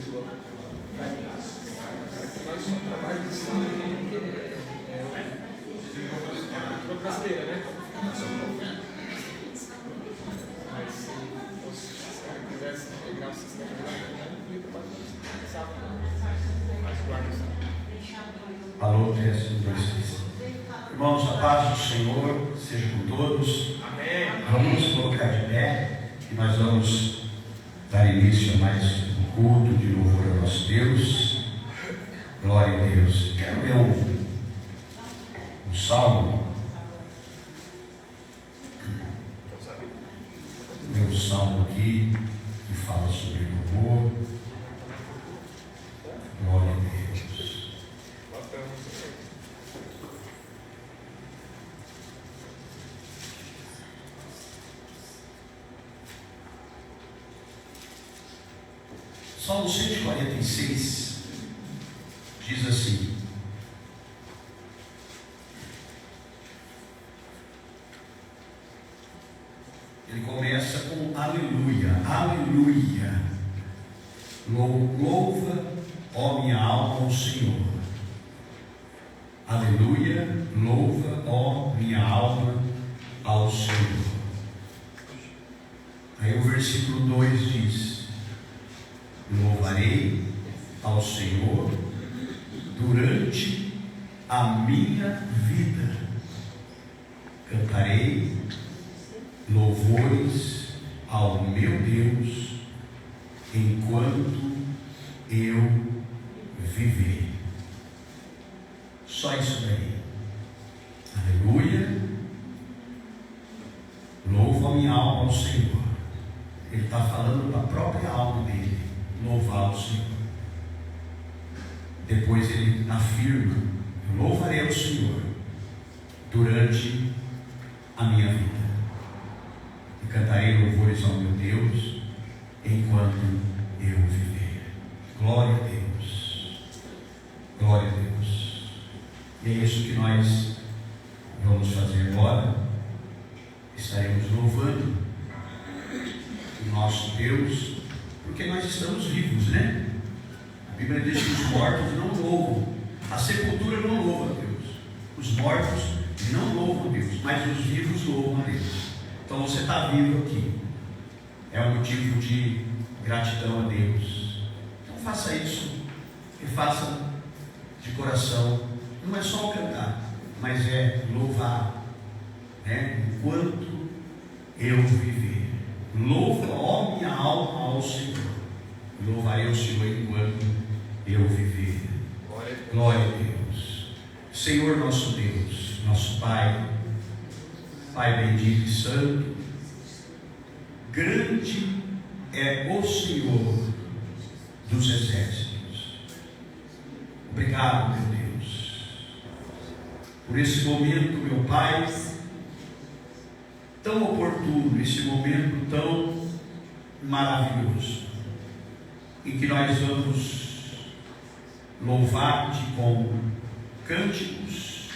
tua. Nós só trabalhamos em brasileira, né? Mas se você quisesse pegar o sistema de mas guarda. Alô, 3, 2, 3. Irmãos, a paz do Senhor seja com todos. Amém. Vamos nos colocar de pé e nós vamos dar início a mais um culto de louvor ao nosso Deus. Glória a Deus. Quero ler um salmo. Meu salmo aqui que fala sobre louvor. Glória a Deus. Salmo 146 diz assim: ele começa com aleluia, aleluia, louva, ó minha alma, ao Senhor. Aleluia, louva, ó minha alma, ao Senhor. Aí o versículo 2 diz: louvarei ao Senhor durante a minha vida, cantarei louvores ao meu Deus enquanto eu viver. Só isso daí. Aleluia, louva a minha alma ao Senhor. Ele está falando da própria alma dele, louvar o Senhor. Depois ele afirma: eu louvarei ao Senhor durante a minha vida e cantarei louvores ao meu Deus enquanto eu viver. Glória a Deus, glória a Deus. E é isso que nós vamos fazer agora. Estaremos louvando o nosso Deus, porque nós estamos vivos, né? A Bíblia diz que os mortos não louvam, a sepultura não louva a Deus, os mortos não louvam a Deus, mas os vivos louvam a Deus. Então você está vivo aqui, é um motivo de gratidão a Deus. Então faça isso, e faça de coração. Não é só cantar, mas é louvar, né? Enquanto eu viver. Louva, ó minha alma, ao Senhor. Louvarei o Senhor enquanto eu viver. Glória a Deus. Senhor nosso Deus, nosso Pai, Pai bendito e santo, grande é o Senhor dos exércitos. Obrigado, meu Deus, por esse momento, meu Pai, tão oportuno, esse momento tão maravilhoso, em que nós vamos louvar-te com cânticos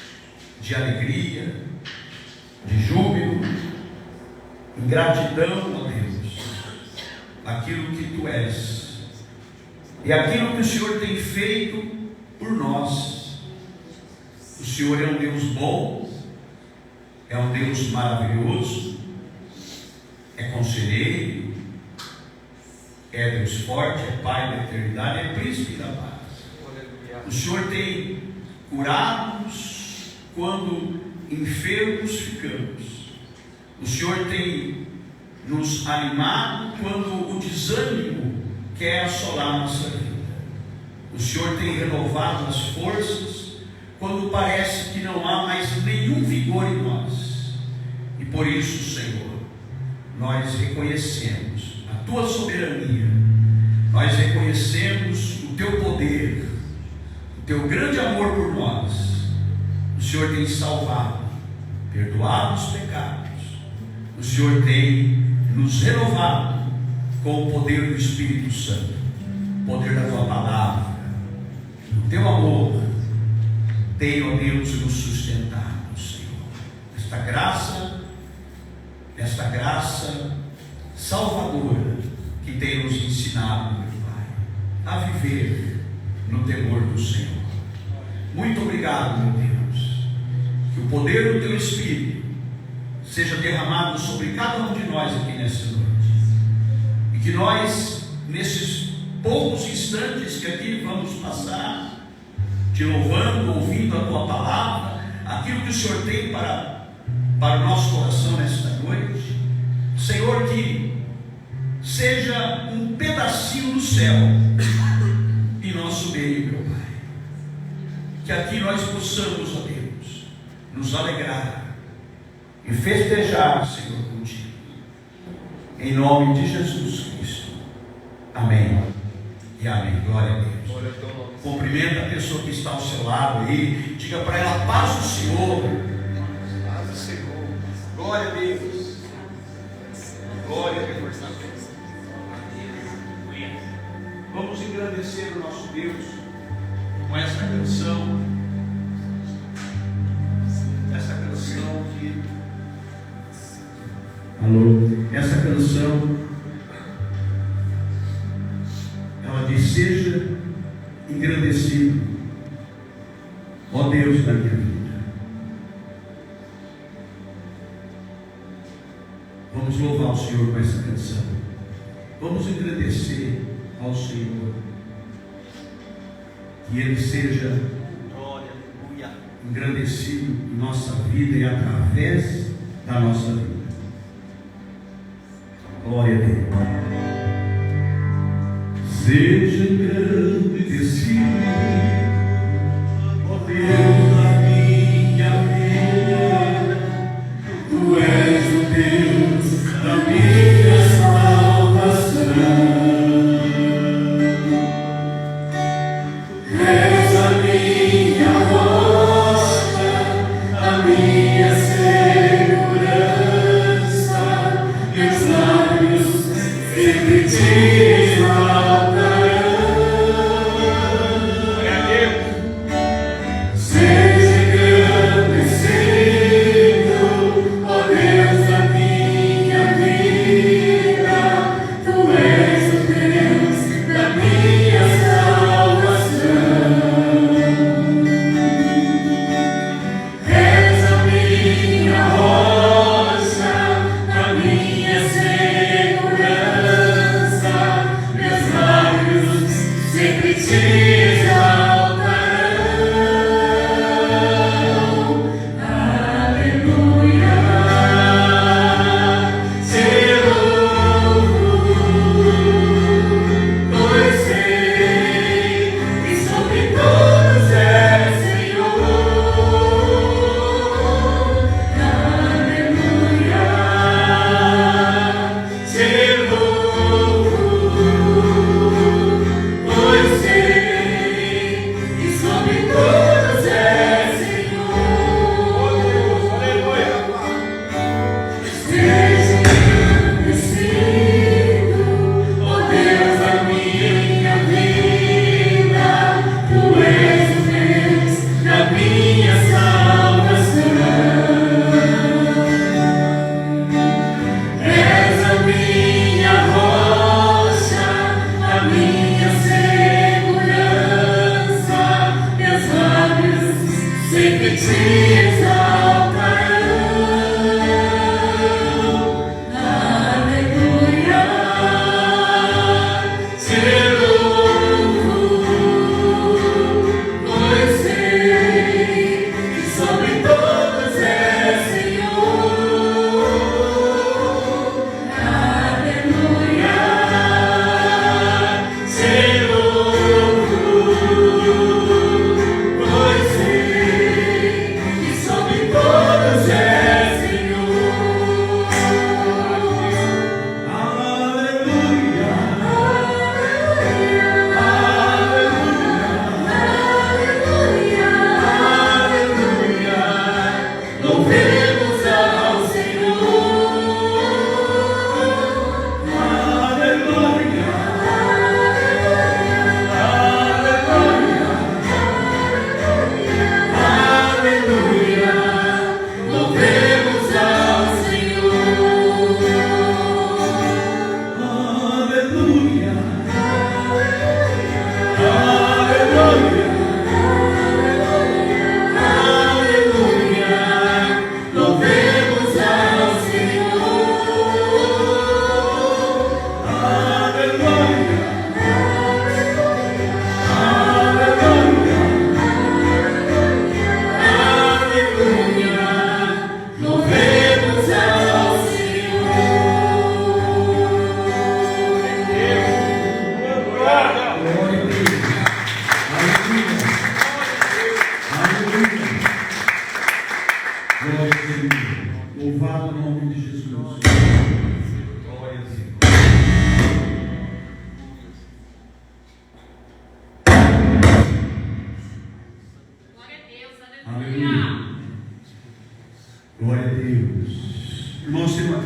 de alegria, de júbilo, em gratidão, ó Deus, aquilo que tu és e aquilo que o Senhor tem feito por nós. O Senhor é um Deus bom, é um Deus maravilhoso, é conselheiro, é Deus forte, é Pai da eternidade, é Príncipe da paz. O Senhor tem curado-nos quando enfermos ficamos. O Senhor tem nos animado quando o desânimo quer assolar nossa vida. O Senhor tem renovado as forças quando parece que não há mais nenhum vigor em nós. E por isso, Senhor, nós reconhecemos a tua soberania, nós reconhecemos o teu poder, o teu grande amor por nós. O Senhor tem salvado, perdoado os pecados. O Senhor tem nos renovado com o poder do Espírito Santo, o poder da tua palavra, o teu amor. Tem, ó Deus, nos sustentado, Senhor. Esta graça salvadora que tem nos ensinado, meu Pai. a viver no temor do Senhor. Muito obrigado, meu Deus, que o poder do Teu Espírito seja derramado sobre cada um de nós aqui nessa noite, e que nós, nesses poucos instantes que aqui vamos passar, te louvando, ouvindo a Tua palavra, aquilo que o Senhor tem para o nosso coração nesta noite, Senhor, que seja um pedacinho do céu em nosso meio, meu Pai, que aqui nós possamos, ó Deus, nos alegrar e festejar, Senhor, contigo, em nome de Jesus Cristo, amém e amém. Glória a Deus. Cumprimenta a pessoa que está ao seu lado aí, diga para ela: paz do Senhor. Paz do Senhor. Glória a Deus. Glória a Deus. Vamos engrandecer o nosso Deus com essa canção. Essa canção que... Alô? Essa canção, ela diz: seja engrandecido, ó Deus da minha vida. Vamos louvar o Senhor com essa canção. Vamos agradecer ao Senhor, que Ele seja engrandecido em nossa vida e através da nossa vida. Glória a Deus. Seja engrandecido, ó Deus da minha vida. Tu és o Deus da minha salvação. És a minha rocha, a minha segurança. Meus lábios sempre te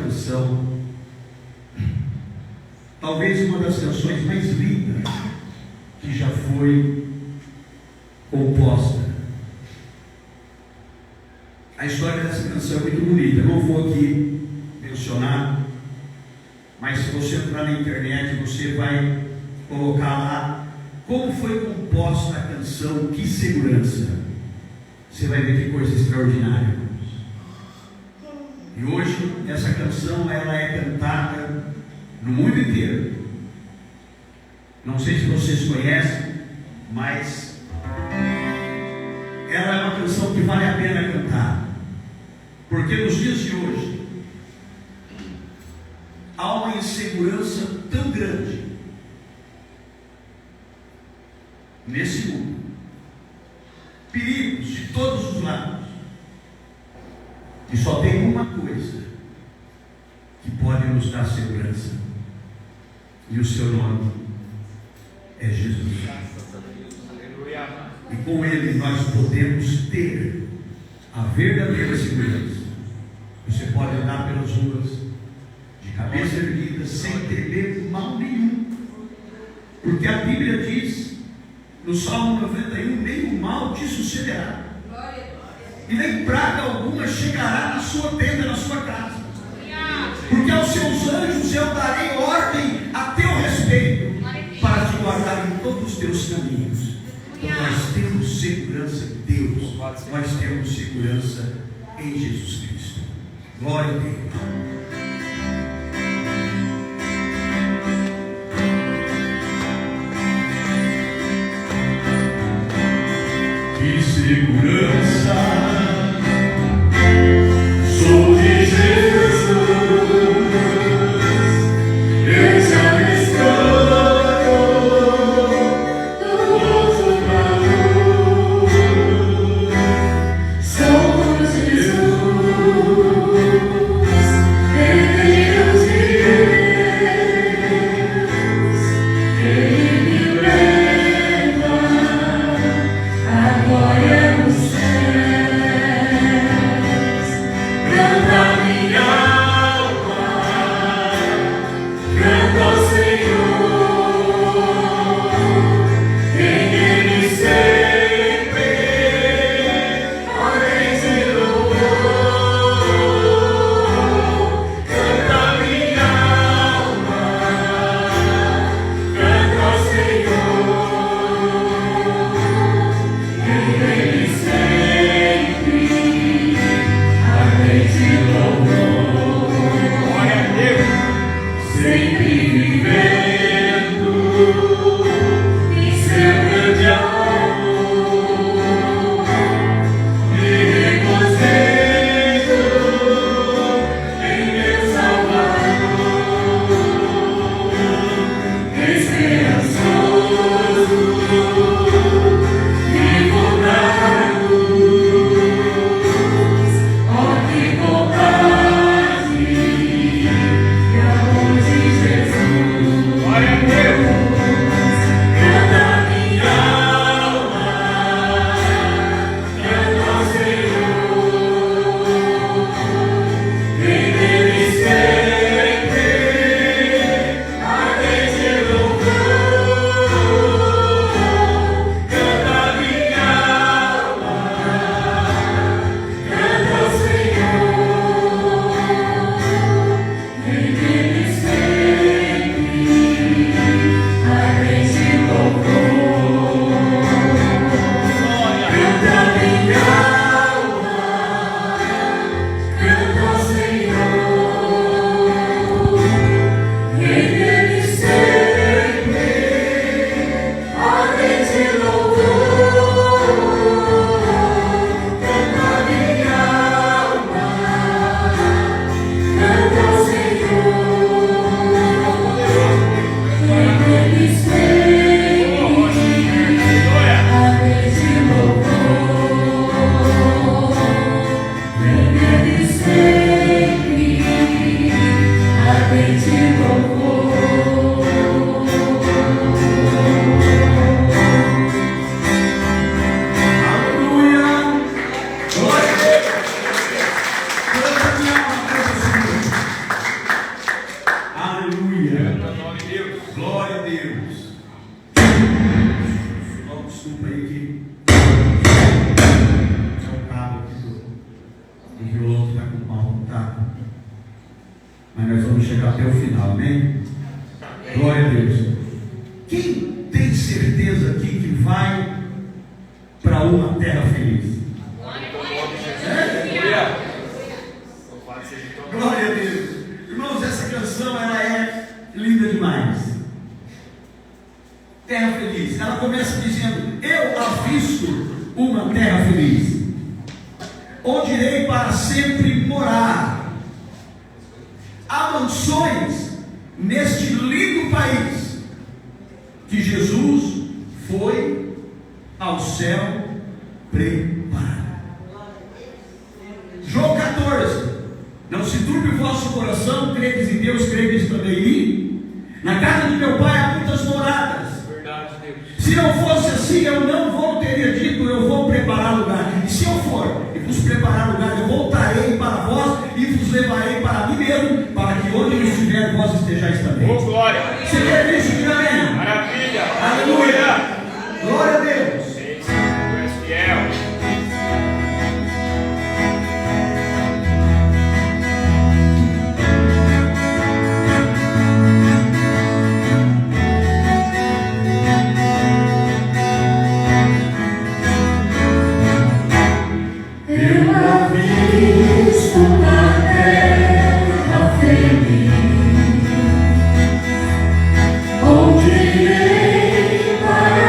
canção, talvez uma das canções mais lindas que já foi composta. A história dessa canção é muito bonita, não vou aqui mencionar, mas se você entrar na internet, você vai colocar lá como foi composta a canção Que Segurança. Você vai ver que coisa extraordinária. E hoje essa canção ela é cantada no mundo inteiro. Não sei se vocês conhecem, mas ela é uma canção que vale a pena cantar, porque nos dias de hoje há uma insegurança tão grande nesse mundo, perigos de todos os lados, e só tem uma coisa que pode nos dar segurança, e o seu nome é Jesus. E com Ele nós podemos ter a verdadeira segurança. Você pode andar pelas ruas de cabeça erguida sem temer mal nenhum, porque a Bíblia diz no Salmo 91: nenhum mal te sucederá, e nem praga alguma chegará na sua tenda, na sua casa, porque aos seus anjos eu darei ordem a teu respeito, para te guardar em todos os teus caminhos. Então nós temos segurança em Deus, nós temos segurança em Jesus Cristo. Glória a Deus. Que segurança sou de Jesus, Deus abençoado do nosso valor. Somos Jesus, filhos de Deus, Ele me leva a glória no céu. desculpa aí que é o cabo aqui do violão que está com o pau, tá? Mas nós vamos chegar até o final, amém? Glória a Deus. Quem tem certeza aqui que vai para uma terra feliz? Glória a Deus. Irmãos, essa canção ela é linda demais. Terra feliz. Ela começa dizendo: eu avisto uma terra feliz, onde irei para sempre morar. Há mansões neste lindo país que Jesus foi ao céu preparar. João 14: não se turbe o vosso coração, credes em Deus, credes também em mim. Na casa de meu pai há muitas moradas. Verdade, Deus. Se não fosse assim, eu não teria dito, eu vou preparar lugar. E se eu for e vos preparar lugar, eu voltarei para vós e vos levarei para mim mesmo, para que onde eu estiver, vós estejais também. Oh, glória. Você quer isso? Diga amém. Maravilha. Aleluia. Glória a Deus. Sim, tu és fiel. Onde irei para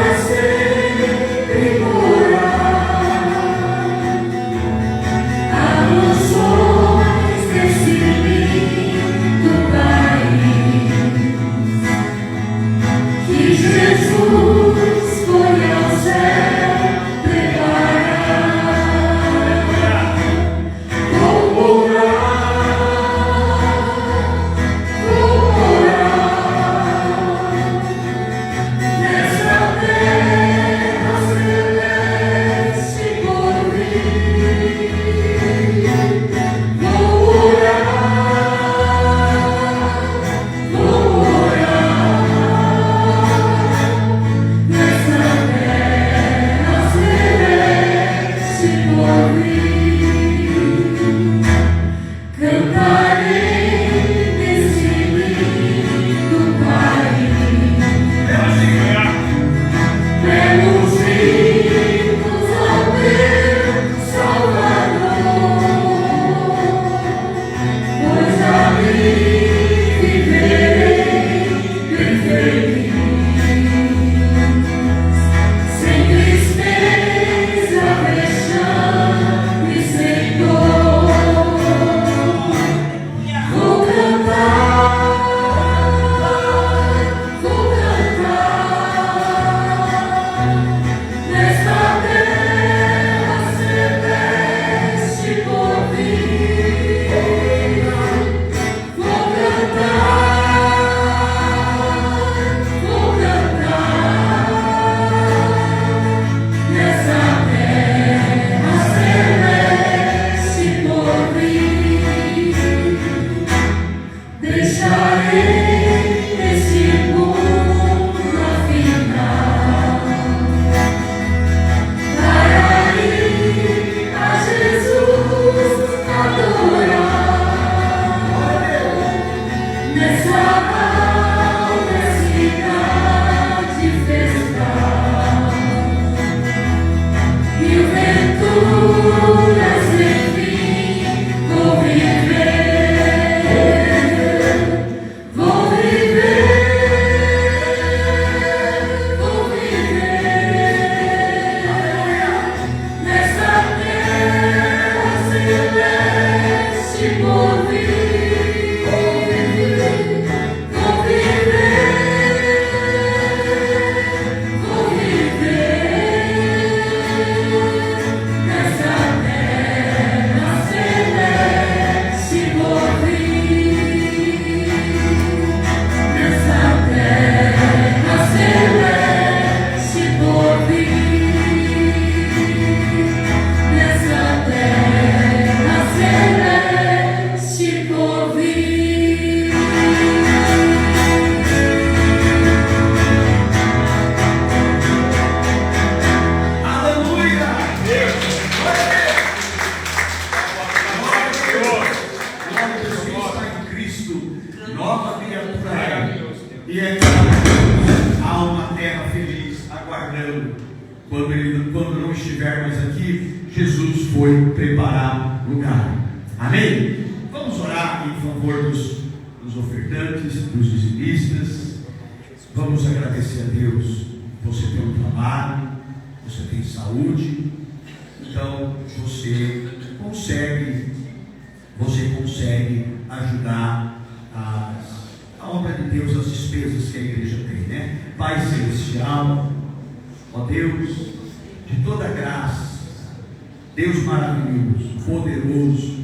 Abraão, quando não estiver mais aqui, Jesus foi preparar lugar. Amém? Vamos orar em favor dos ofertantes, dos dizimistas. Vamos agradecer a Deus. Você tem um trabalho, você tem saúde, então você consegue ajudar a obra de Deus, as despesas que a igreja tem, né? Pai Celestial, ó Deus, de toda graça, Deus maravilhoso, poderoso,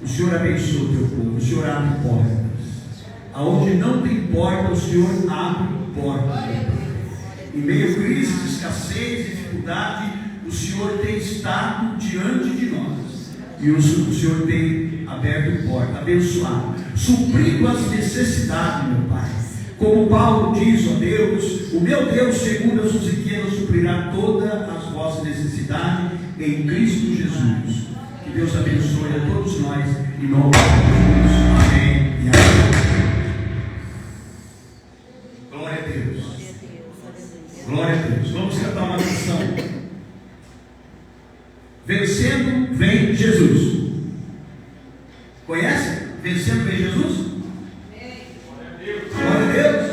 o Senhor abençoa o teu povo, o Senhor abre portas, aonde não tem porta, o Senhor abre portas. Em meio a crise, escassez, dificuldade, o Senhor tem estado diante de nós, e o Senhor tem aberto porta, abençoado, suprindo as necessidades, meu Pai. Como Paulo diz, ó Deus, o meu Deus, segundo as suas riquezas, suprirá todas as vossas necessidades em Cristo Jesus. Que Deus abençoe a todos nós, em nome de Jesus. Amém e amém. Glória a Deus. Glória a Deus. Vamos cantar uma canção. Vencendo vem Jesus. Conhece? Vencendo vem Jesus? Glória a Deus.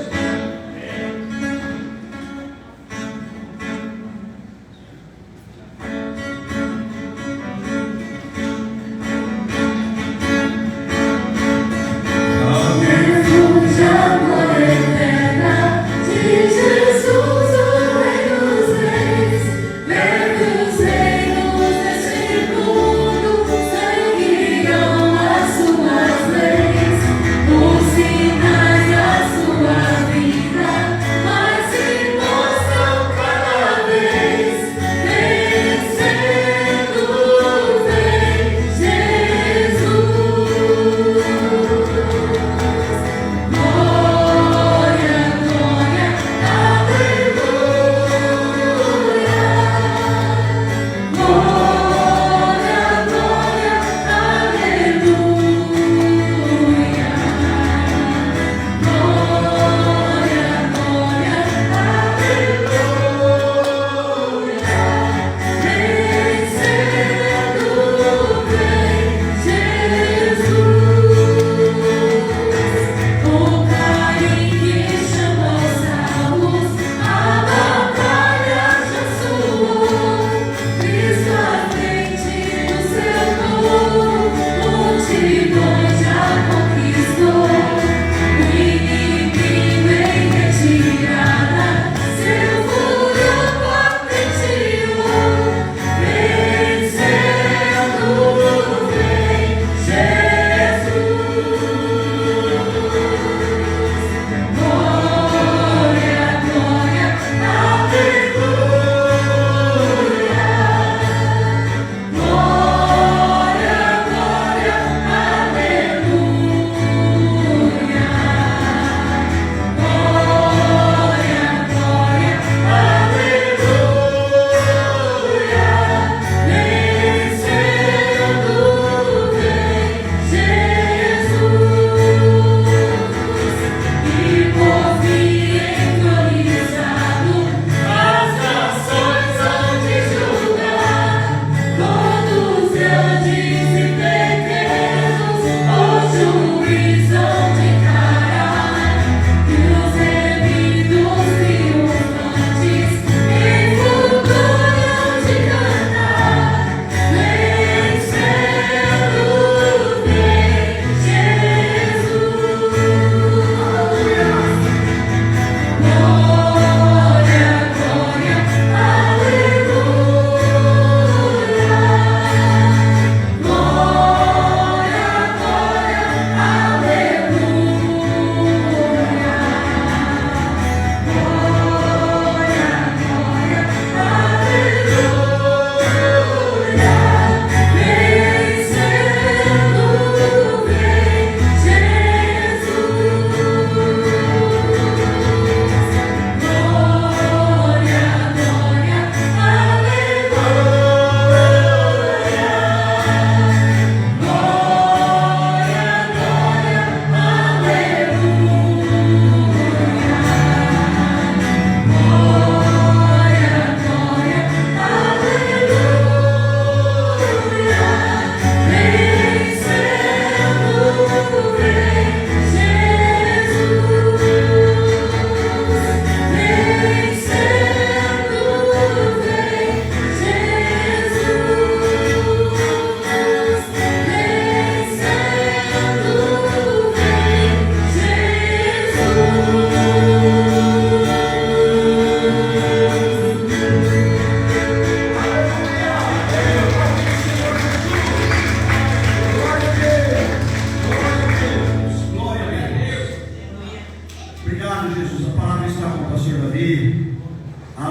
Leis,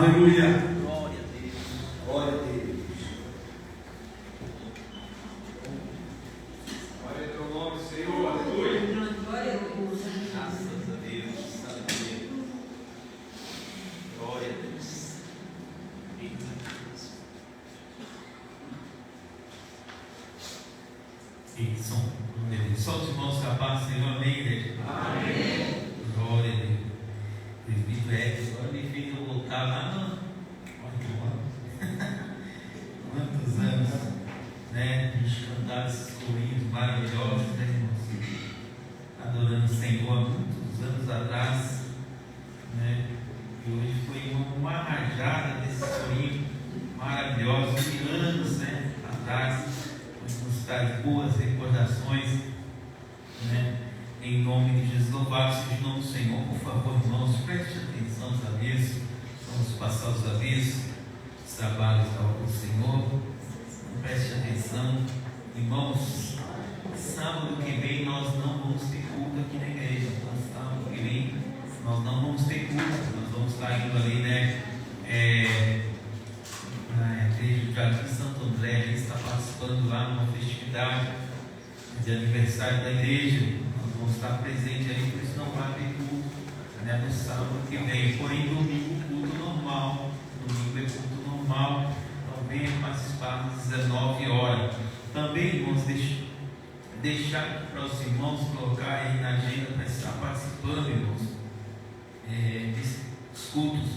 Aleluia. Glória a Deus. Glória a Deus. Glória ao teu nome, Senhor. Aleluia. Glória a Deus. Graças a Deus. Aleluia. Glória a Deus. Eita Deus. E só os irmãos capazes, Senhor, amém, igreja? Amém. Glória a Deus. O Espírito agora me fez eu voltar lá, não. Quantos anos, né? A gente cantava esses corinhos maravilhosos, né, irmãos? Adorando o Senhor há muitos anos atrás, né? E hoje foi uma rajada desses corinhos maravilhosos, de anos, né? Atrás. Nos traz boas recordações, né? Em nome de Jesus, louvado seja o nome do Senhor. Por favor, irmãos, preste atenção nos avisos. Vamos passar os avisos, os trabalhos da obra do Senhor. Preste atenção, irmãos. Sábado que vem nós não vamos ter culto aqui na igreja. Então, sábado que vem nós não vamos ter culto. Nós vamos estar indo ali, né? Na igreja do Jardim Santo André, a gente está participando lá numa festividade de aniversário da igreja. Nós vamos estar presentes ali, por isso não vai ter culto, né, no sábado que vem. Porém, domingo, culto normal. Domingo é culto normal. Então, venha participar às 19 horas. Também, irmãos, deixar para os irmãos colocar aí na agenda para estar participando, irmãos, desses cultos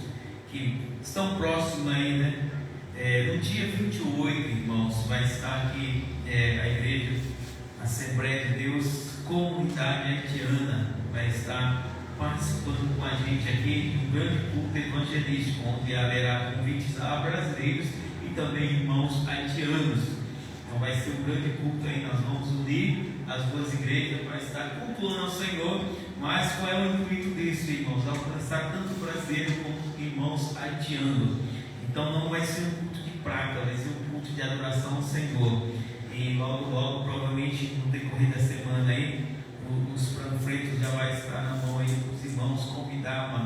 que estão próximos aí, né? No dia 28, irmãos, vai estar aqui a igreja Assembleia de Deus, Comunidade Haitiana, vai estar participando com a gente aqui de um grande culto evangelístico, onde haverá convites a brasileiros e também irmãos haitianos. Então vai ser um grande culto aí, nós vamos unir as duas igrejas para estar cultuando ao Senhor. Mas qual é o intuito disso, irmãos? Alcançar tanto brasileiro como irmãos haitianos. Então não vai ser um culto de prata, vai ser um culto de adoração ao Senhor. E logo, provavelmente no decorrer da semana aí, os panfletos já vai estar na mão aí dos irmãos, convidar um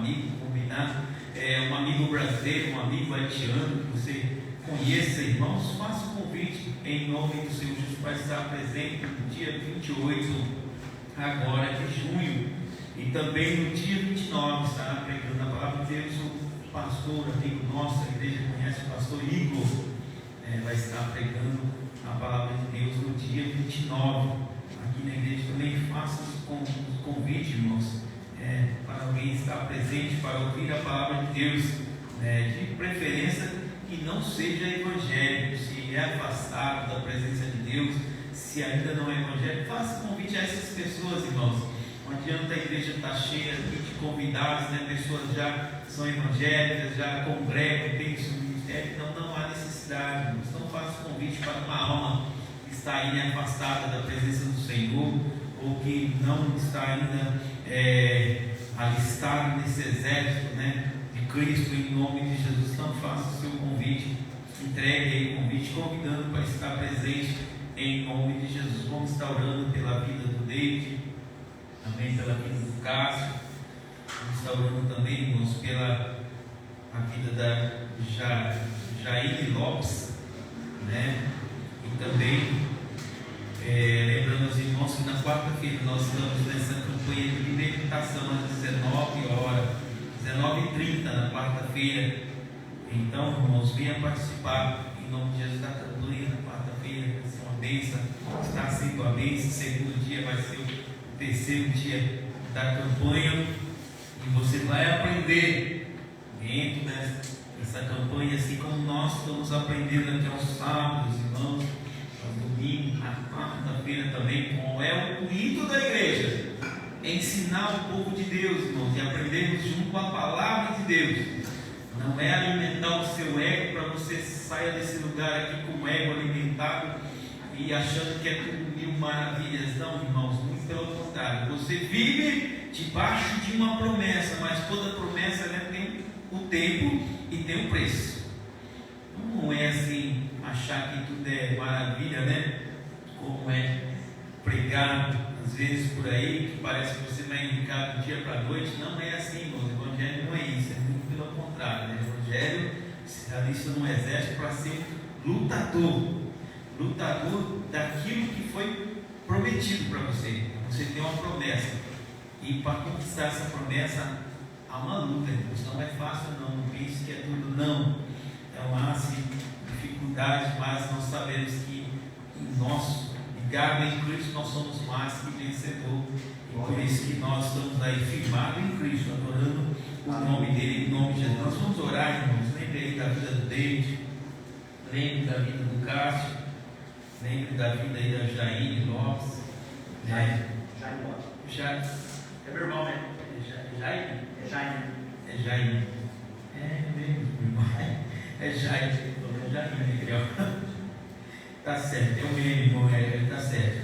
amigo brasileiro, um amigo haitiano que você conheça, irmãos, faça o convite em nome do Senhor Jesus para estar presente no dia 28 agora de junho, e também no dia 29 estará pregando a palavra de Deus. O pastor, amigo nosso, a igreja conhece o pastor Igor, vai estar pregando a palavra de Deus no dia 29 aqui na igreja. Também faça o convite, irmãos, para alguém estar presente para ouvir a palavra de Deus, de preferência que não seja evangélico. Se é afastado da presença de Deus, se ainda não é evangélico, faça convite a essas pessoas, irmãos. Não adianta a igreja estar cheia de convidados, né? Pessoas já são evangélicas, já congregam, têm seu ministério, então não há necessidade, irmãos. Então faça convite para uma alma que está ainda afastada da presença do Senhor, ou que não está ainda alistado nesse exército, né, de Cristo, em nome de Jesus. Então faça o seu convite, entregue aí o convite, convidando para estar presente em nome de Jesus. Vamos estar orando pela vida do David, também pela vida do Cássio. Vamos estar orando também, irmãos, pela a vida da Jair Lopes, né? E também lembrando aos irmãos que na quarta-feira nós estamos nessa campanha de libertação às 19 horas, 19h30 na quarta-feira. Então, irmãos, venha participar em nome de Jesus da campanha na quarta-feira. Vai ser uma bênção, está sendo a bênção. O segundo dia vai ser o terceiro dia da campanha, e você vai aprender dentro dessa campanha, assim como nós estamos aprendendo aqui aos sábados, irmãos, aos domingos, na quarta-feira também, qual é o intuito da igreja? Ensinar o povo de Deus, irmãos, e aprendermos junto com a palavra de Deus. Não é alimentar o seu ego para você sair desse lugar aqui com o ego alimentado e achando que é tudo mil maravilhas. Não, irmãos, muito pelo contrário. Você vive debaixo de uma promessa, mas toda promessa, né, tem o tempo e tem o preço. Não é assim achar que tudo é maravilha, né? Como é pregado às vezes por aí, que parece que você vai indicar do dia para a noite. Não é assim, irmãos. O evangelho não é isso, é muito pelo o contrário, né? O Evangelho se alista num exército para ser lutador daquilo que foi prometido para você. Você tem uma promessa, e para conquistar essa promessa há uma luta. Isso não é fácil, não pense que é tudo, não. É uma dificuldade, mas nós sabemos que em nós, ligado em Cristo, nós somos mais que vencedor. E por isso que nós estamos aí firmados em Cristo, adorando o nome dele, em nome de Jesus. Nós vamos orar, irmãos. Lembre aí da vida do David, lembre da vida do Cássio, lembre da vida aí da Jair Lopes, né? Jair. É meu irmão, né? Jair? É Jair. É Jair. É mesmo, irmão. É Jair. É Jair, tá certo, é um meme, irmão. Tá certo.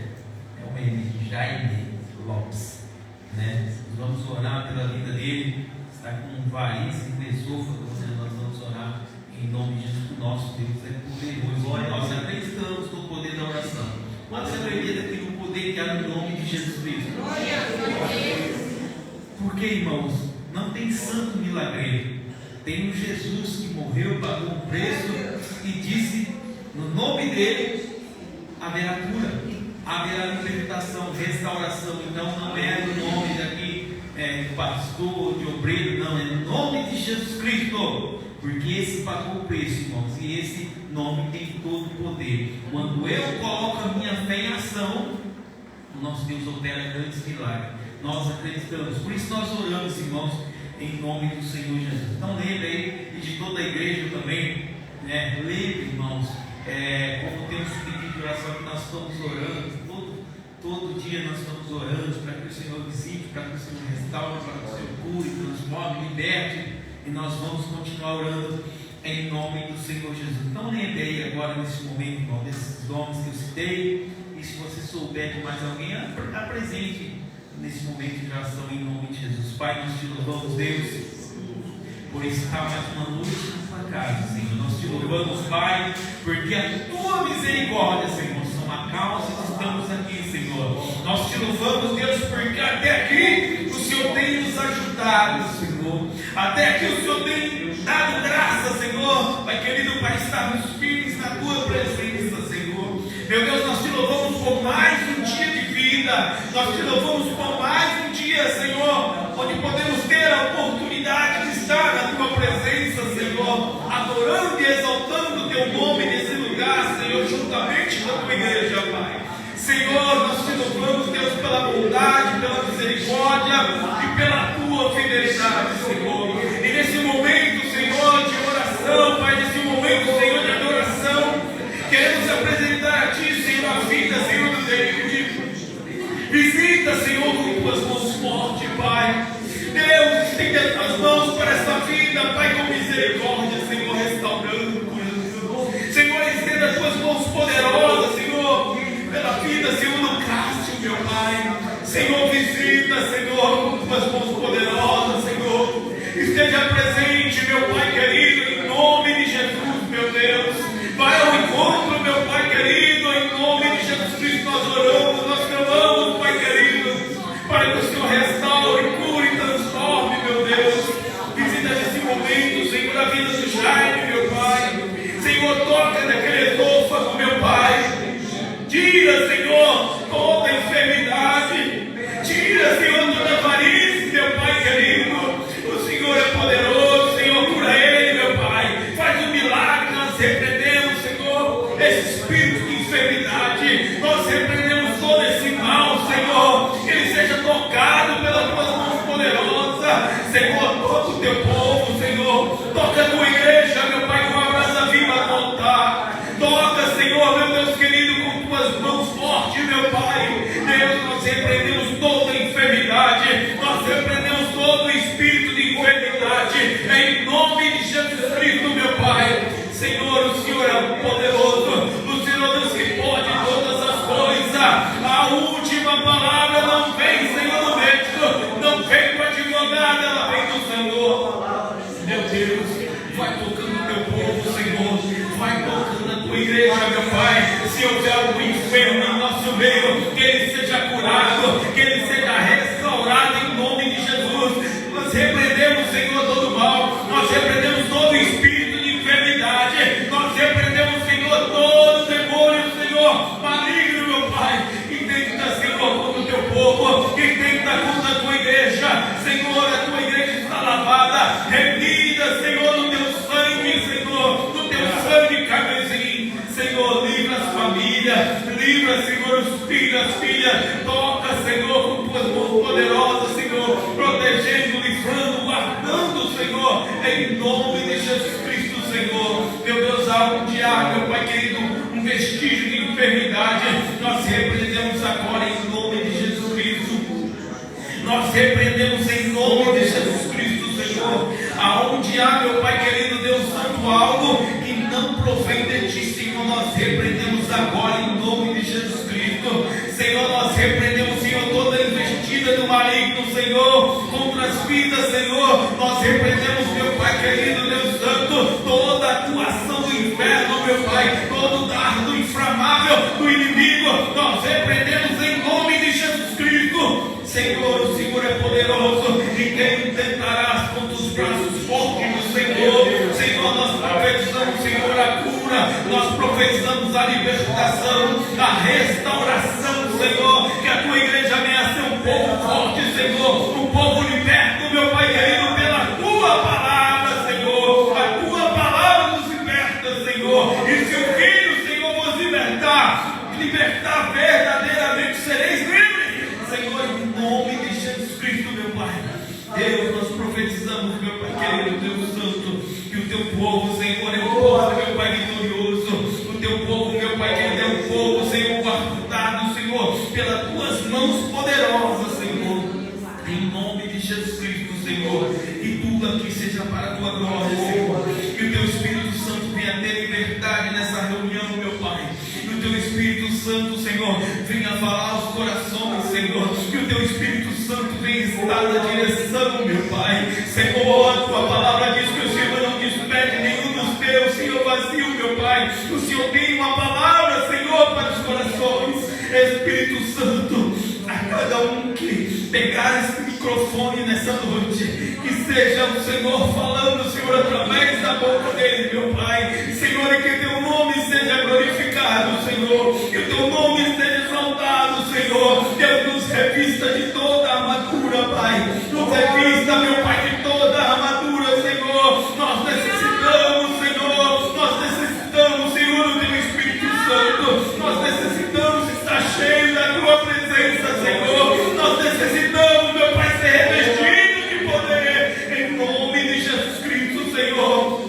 É um meme, Jair Lopes, né? Nós vamos orar pela vida dele. Está com varizes e com esôfago, né? Nós vamos orar em nome de Jesus. O nosso Deus é poderoso. Nós acreditamos no poder da oração. Quando você acredita que no poder que há no nome de Jesus Cristo? Porque, irmãos, não tem santo milagreiro. Tem um Jesus que morreu, pagou um preço e disse: no nome dele haverá cura, haverá libertação, restauração. Então não é no nome daqui de pastor, de obreiro, não, é no nome de Jesus Cristo, porque esse pagou o preço, irmãos, e esse nome tem todo o poder. Quando eu coloco a minha fé em ação, o nosso Deus opera grandes milagres. Nós acreditamos, por isso nós oramos, irmãos, em nome do Senhor Jesus. Então lembre aí, e de toda a igreja também, né? Lembre, irmãos, como temos pedido de oração, que nós estamos orando, todo dia nós estamos orando para que o Senhor visite, para que o Senhor restaure, para que o Senhor cure, transforme, liberte, e nós vamos continuar orando em nome do Senhor Jesus. Então lembre aí agora nesse momento, irmão, desses nomes que eu citei, e se você souber de mais alguém, apresente nesse momento de oração em nome de Jesus. Pai, nós te louvamos, Deus, por estar mais uma noite na tua casa, Senhor. Nós te louvamos, Pai, porque a tua misericórdia, Senhor, são a causa que estamos aqui, Senhor. Nós te louvamos, Deus, porque até aqui o Senhor tem nos ajudado, Senhor. Até aqui o Senhor tem dado graça, Senhor, Pai querido, para estarmos firmes na tua presença, Senhor. Meu Deus, nós te louvamos por mais um dia de vida. Nós te louvamos por mais um dia, Senhor, onde podemos ter a oportunidade de estar na tua presença, Senhor, adorando e exaltando o teu nome nesse lugar, Senhor, juntamente com a tua igreja, Pai. Senhor, nós te louvamos, Deus, pela bondade, pela misericórdia e pela tua fidelidade, Senhor. E nesse momento, Senhor, de oração, Pai, nesse momento, Senhor, de adoração, queremos apresentar a ti, Senhor, a vida, Senhor, do David. Visita, Senhor, com tuas mãos fortes, Pai. Deus, estende as tuas mãos para esta vida, Pai, com misericórdia, Senhor, restaurando, curando. Senhor, estenda as tuas mãos poderosas, Senhor, pela vida, Senhor, do Cássio, meu Pai. Senhor, visita, Senhor, com tuas mãos poderosas, Senhor. Esteja presente, meu Pai querido, em nome de Jesus, meu Deus. Vai ao encontro, meu Pai querido, em nome de Jesus Cristo nós oramos, nós clamamos, Pai querido, para que o Senhor restaure, cure e transforme, meu Deus. Visita nesse momento, Senhor, a vida do Jaime, meu Pai. Senhor, toca naquele esôfago, meu Pai. Tira, Senhor, toda enfermidade. Tira, Senhor, toda variz, meu Pai querido. O Senhor é poderoso, Senhor, cura ele, meu Pai. Faz um milagre, nós repreendemos, Senhor, esse espírito de enfermidade. Nós repreendemos todo esse mal, Senhor. Que ele seja tocado pelas tuas mãos poderosas, Senhor, todo o teu povo, Senhor. Toca a tua igreja, meu Pai, com a brasa viva a voltar. Toca, Senhor, meu Deus querido, com tuas mãos fortes, meu Pai. Deus, nós repreendemos toda enfermidade. Nós repreendemos todo o espírito de enfermidade. Em nome de Jesus Cristo, meu Pai. Senhor, o Senhor é poderoso. O Senhor é Deus que pode todas as coisas. A última palavra não vem, Senhor, do médico. Não vem do advogado, ela vem do Senhor. Meu Deus, vai tocando o teu povo, Senhor. Vai tocando a tua igreja, meu Pai. Se houver algum enfermo em nosso meio, que ele seja curado, que ele seja restaurado em nome de Jesus. Nós repreendemos, Senhor, todo mal. Nós repreendemos lavada, remida, Senhor, no teu sangue, Senhor, no teu sangue carmesim. Senhor, livra as famílias, livra, Senhor, os filhos, as filhas. Toca, Senhor, com tuas mãos poderosas, Senhor, protegendo, livrando, guardando, Senhor, em nome de Jesus Cristo, Senhor. Meu Deus, há um dia, meu Pai querido, um vestígio de enfermidade, nós repreendemos agora em nome de Jesus Cristo. Nós repreendemos em nome de Jesus Cristo, Senhor. Aonde há, meu Pai querido, Deus Santo, algo que não provém de ti, Senhor, nós repreendemos agora em nome de Jesus Cristo. Senhor, nós repreendemos, Senhor, toda investida do maligno, Senhor, contra as vidas, Senhor. Nós repreendemos, meu Pai querido, Deus Santo, toda a atuação do inferno, meu Pai, todo o dardo inflamável do inimigo. Nós repreendemos em nome de Jesus Cristo. Senhor, o Senhor é poderoso, ninguém tentará contra os braços fortes do Senhor. Senhor, nós profetizamos, Senhor, a cura, nós profetizamos a libertação, a restauração, Senhor, que a tua igreja venha a ser um povo forte, Senhor, um povo liberto, meu Pai querido, pela tua palavra, Senhor. A tua palavra nos liberta, Senhor, e se o Filho, Senhor, vos libertar verdadeiramente, sereis livres. Senhor, em nome de Jesus Cristo, meu Pai, Deus, nós profetizamos, meu Pai querido, Deus Santo, que o teu povo, Senhor, é um povo, meu Pai, vitorioso. O teu povo, meu Pai querido, é um povo, Senhor, guardado, Senhor, pelas tuas mãos poderosas, Senhor, em nome de Jesus Cristo, Senhor. E tudo aqui seja para a tua glória, Senhor. Que o teu Espírito Santo venha ter liberdade nessa reunião, meu Pai. Que o teu Espírito Santo, Senhor, venha falar aos corações, Senhor. Que o teu Espírito Santo venha estar na direção, meu Pai. Senhor, a tua palavra diz que o Senhor não despede nenhum dos teus, Senhor, vazio, meu Pai. O Senhor tem uma palavra, Senhor, para os corações. Espírito Santo, a cada um que pegar esse microfone nessa noite, que seja o Senhor falando, Senhor, através da boca dele, meu Pai. Senhor, e que teu nome seja glorificado, Senhor, que o teu nome seja exaltado, Senhor. Deus, nos revista de toda a armadura, Pai. Nos revista, meu Pai, de toda a armadura, Senhor. Nós necessitamos, Senhor. Nós necessitamos, Senhor, do teu Espírito Santo. Nós necessitamos estar cheio da tua presença, Senhor. Nós necessitamos, meu Pai, ser revestido de poder, em nome de Jesus Cristo, Senhor.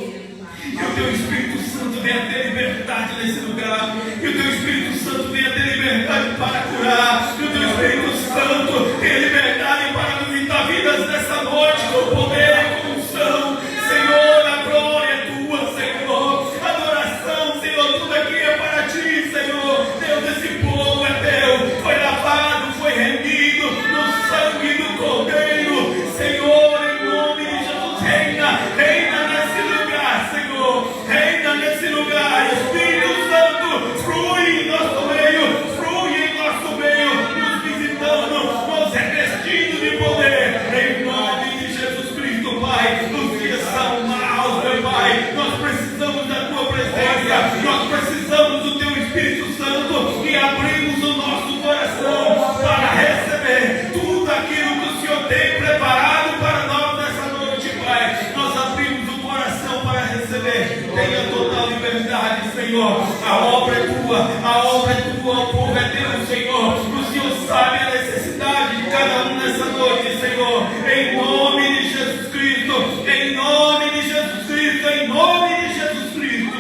Que o teu Espírito Santo venha ter liberdade nesse lugar. Que o teu Espírito Santo venha ter liberdade para curar. Que o teu Espírito Santo tenha liberdade para visitar vidas nessa noite com poder e com unção. Senhor, a glória é tua, Senhor. Adoração, Senhor, tudo aqui é para ti, Senhor. Deus, esse povo é teu. Foi lavado, foi remido no sangue do Cordeiro. Senhor, em nome de Jesus, reina, reina nesse lugar, Senhor. Reina nesse lugar. Espírito Santo, flui em nosso meio, flui em nosso meio, nos visitando, nos revestindo de poder, em nome de Jesus Cristo, Pai. Nos dias são maus, meu Pai. Nós precisamos da tua presença, nós precisamos do teu Espírito Santo, e abrimos o nosso coração para receber tudo aquilo que o Senhor tem preparado para nós nessa noite, Pai. Nós abrimos o coração para receber. Tenha total liberdade, Senhor. A obra é tua, a obra é tua, o povo é teu, Senhor. O Senhor sabe a necessidade de cada um nessa noite, Senhor. Em nome de Jesus Cristo, em nome de Jesus Cristo, em nome de Jesus Cristo.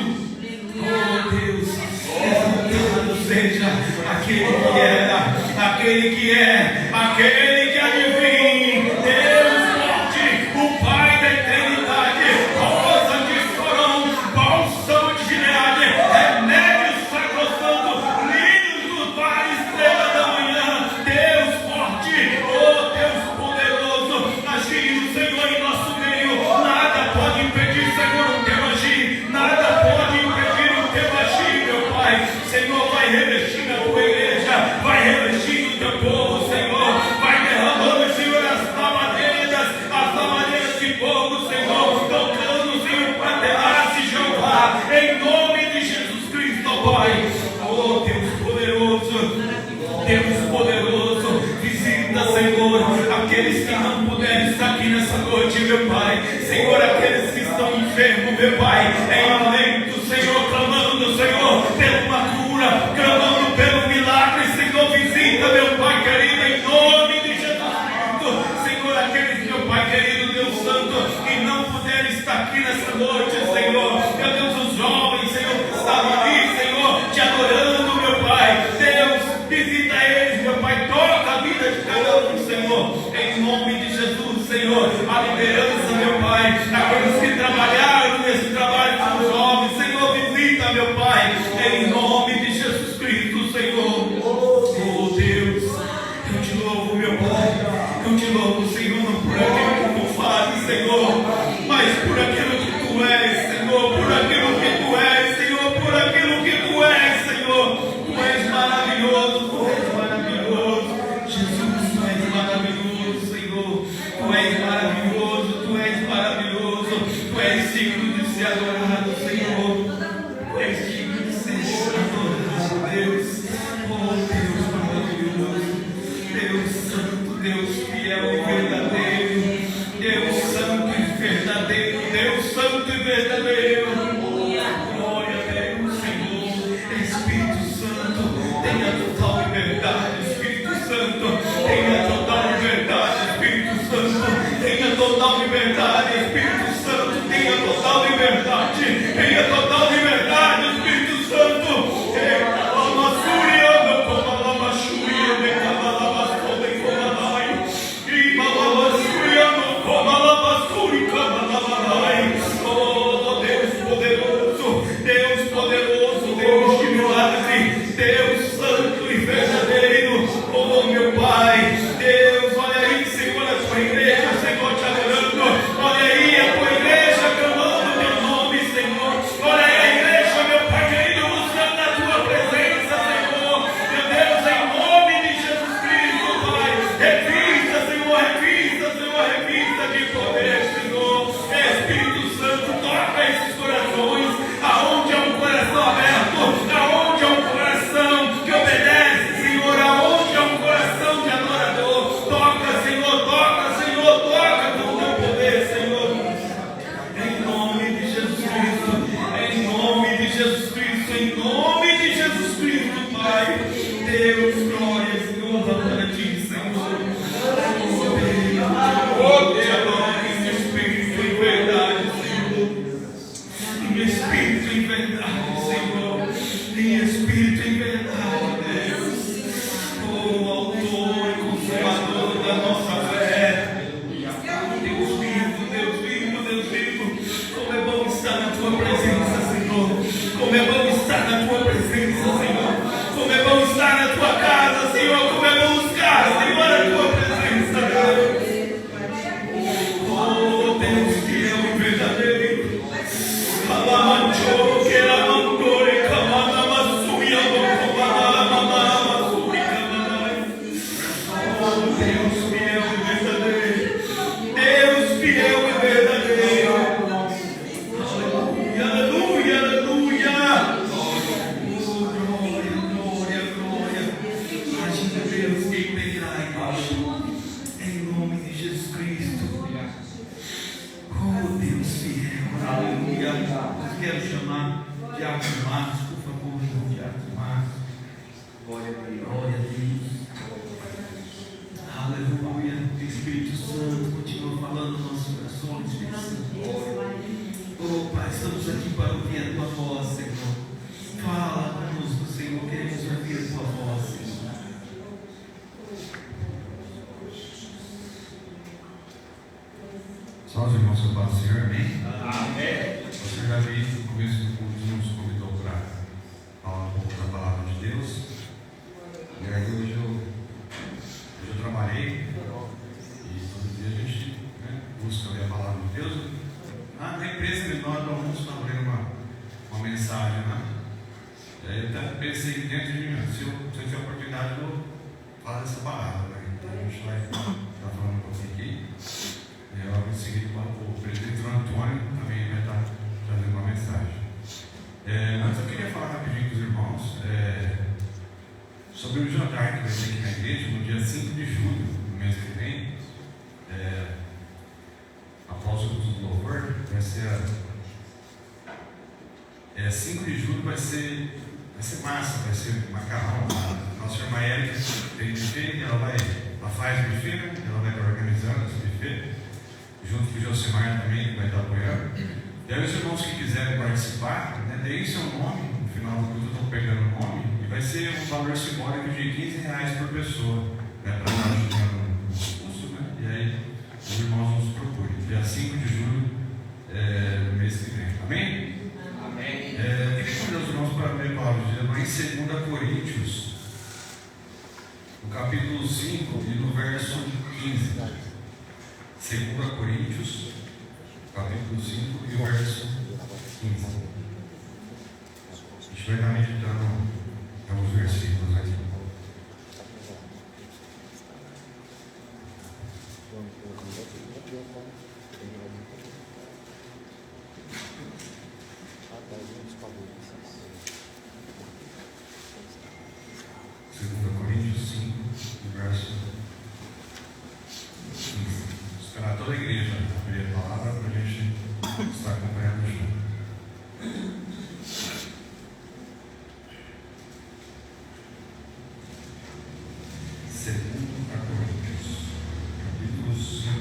Oh Deus, exaltado seja aquele que era, aquele que é, aquele que adivinha. Deus forte, o Pai da eternidade, rosa de Sorão, bálsamo de Gileade, remédio sacrosanto, lírios do vale, estrela da manhã. Deus forte, oh Deus poderoso, agindo, Senhor, em nosso meio. Nada pode impedir, Senhor, o teu agir. Nada pode impedir o teu agir, meu Pai. Senhor, vai revestindo a tua igreja, vai revestindo o teu povo, Senhor. Vai meu Pai, em momento, Senhor, clamando, Senhor, pela uma cura, clamando pelo milagre, Senhor, visita, meu Pai querido, em nome de Jesus Cristo, Senhor, aqueles, meu Pai querido, Deus Santo, que não puderam estar aqui nessa noite, Senhor, meu Deus, os jovens, Senhor, que estavam ali, Senhor, te adorando, meu Pai, Deus, visita eles, meu Pai, toca a vida de cada um, Senhor, em nome de Jesus, Senhor, a liderança, meu Pai, aqueles que trabalharam nesse trabalho com os jovens, Senhor, visita, meu Pai, em nome de Jesus Cristo, Senhor. Oh Deus, eu te louvo, meu Pai, eu te louvo, Senhor, não por aquilo que tu fazes, Senhor, mas por aquilo que tu és, Senhor, por aquilo que tu és, Senhor, por aquilo que tu és, Senhor. Tu és maravilhoso, tu és maravilhoso, Jesus, tu és maravilhoso, Senhor, tu és maravilhoso, tu és maravilhoso, tu és digno de ser adorado, Senhor, tu és digno de ser adorado, Deus. Oh Deus maravilhoso, Deus santo, Deus fiel e verdadeiro, Deus santo e verdadeiro, Deus santo e verdadeiro. Glória a Deus, Senhor. Espírito Santo, tenha total liberdade, Espírito Santo, tenha total liberdade, Espírito Santo, tenha total liberdade, Espírito Santo, tenha total liberdade, tenha total liberdade, Espírito Santo. Oh Deus poderoso, Deus poderoso, Deus de milagre, Deus santo e verdadeiro. Oh meu Pai, Deus, olha aí, Senhor, a tua igreja, Senhor, te adorando. Olha aí a tua igreja clamando teu nome, Senhor. Olha aí a igreja, meu Pai querido, buscando a tua presença, Senhor. Meu Deus, em nome de Jesus Cristo, Pai, revista, Senhor, revista, Senhor, revista de poder, Senhor. Espírito Santo, toca esses corações, aonde há um coração aberto, aonde há um coração que obedece, Senhor, aonde há um coração de adorador. Toca, Senhor, toca, Senhor, toca com o teu poder, Senhor. Em nome de Jesus Cristo, em nome de Jesus Cristo, em nome de Jesus Cristo, Pai. Deus, glória, Senhor, para ti, Senhor. Oh, te adoro em espírito e verdade, Senhor. Em espírito e verdade, Senhor. Em espírito e verdade, Deus. Oh, autor e consumador da nossa fé. Deus vivo, Deus vivo, Deus vivo. Como é bom estar na tua presença, Senhor. Como é bom estar na tua presença, Senhor. Como é bom estar na tua casa, Senhor. Como é bom buscar, Senhor, a tua presença, Deus. Oh, Deus fiel e verdadeiro. Alamanchoro que la mandore kamana masuya no kamana mama masuri kamana. Oh, Deus fiel e verdadeiro. Deus fiel e verdadeiro. Aleluia, aleluia. Oh, glória, glória, glória. Agita, Deus, quem pedirá em nome de Jesus Cristo. Oh, Deus fiel, aleluia. Eu quero chamar Diácono Marcos, por favor, Diácono Marcos. Glória a Deus. Glória a Deus. Aleluia. O Espírito Santo continua falando nos nossos corações, Espírito Santo. Oh, Pai, estamos aqui para ouvir a tua voz, Senhor. Fala conosco, Senhor. Queremos ouvir a tua voz, Senhor. Só os irmãos que eu passo, Senhor, amém? Amém. Você já viu no começo do culto, nos convidou para falar um pouco da palavra de Deus. E aí hoje eu trabalhei e todo dia a gente busca ver a palavra de Deus. Na empresa menor do almoço estava lendo uma mensagem, né? E aí eu até pensei que dentro de mim, se eu tiver a oportunidade, eu vou falar dessa palavra. Né? Então a gente vai estar falando um pouquinho aqui. E logo em seguida o presidente Antônio também vai estar trazendo uma mensagem. Antes eu queria falar rapidinho com os irmãos sobre o jantar que vai ter aqui na igreja no dia 5 de julho, no mês que vem. Após o curso do louvor, vai ser 5 de julho vai ser massa, vai ser macarrão. A nossa irmã Érica tem buffet, ela faz buffet, né? Ela vai estar organizando esse buffet, junto com o Josimar também, que vai estar apoiando. E aí os irmãos que quiserem participar, né, deem seu nome, no final do curso eu estou pegando o nome, e vai ser um valor simbólico de R$15 por pessoa, né, para estar ajudando no curso, né? E aí os irmãos nos procurem. Dia 5 de julho, no mês que vem. Amém? Amém. Eu queria convidar os irmãos para ler a palavra de Deus em 2 Coríntios, no capítulo 5 e no verso 15. 2 Coríntios, capítulo 5 e o verso 15. A gente vai estar meditando alguns versículos aqui. Segunda Coríntios 5, verso 15. Esperar toda a igreja abrir a palavra para a gente estar acompanhando junto. Segunda Coríntios, capítulo 5,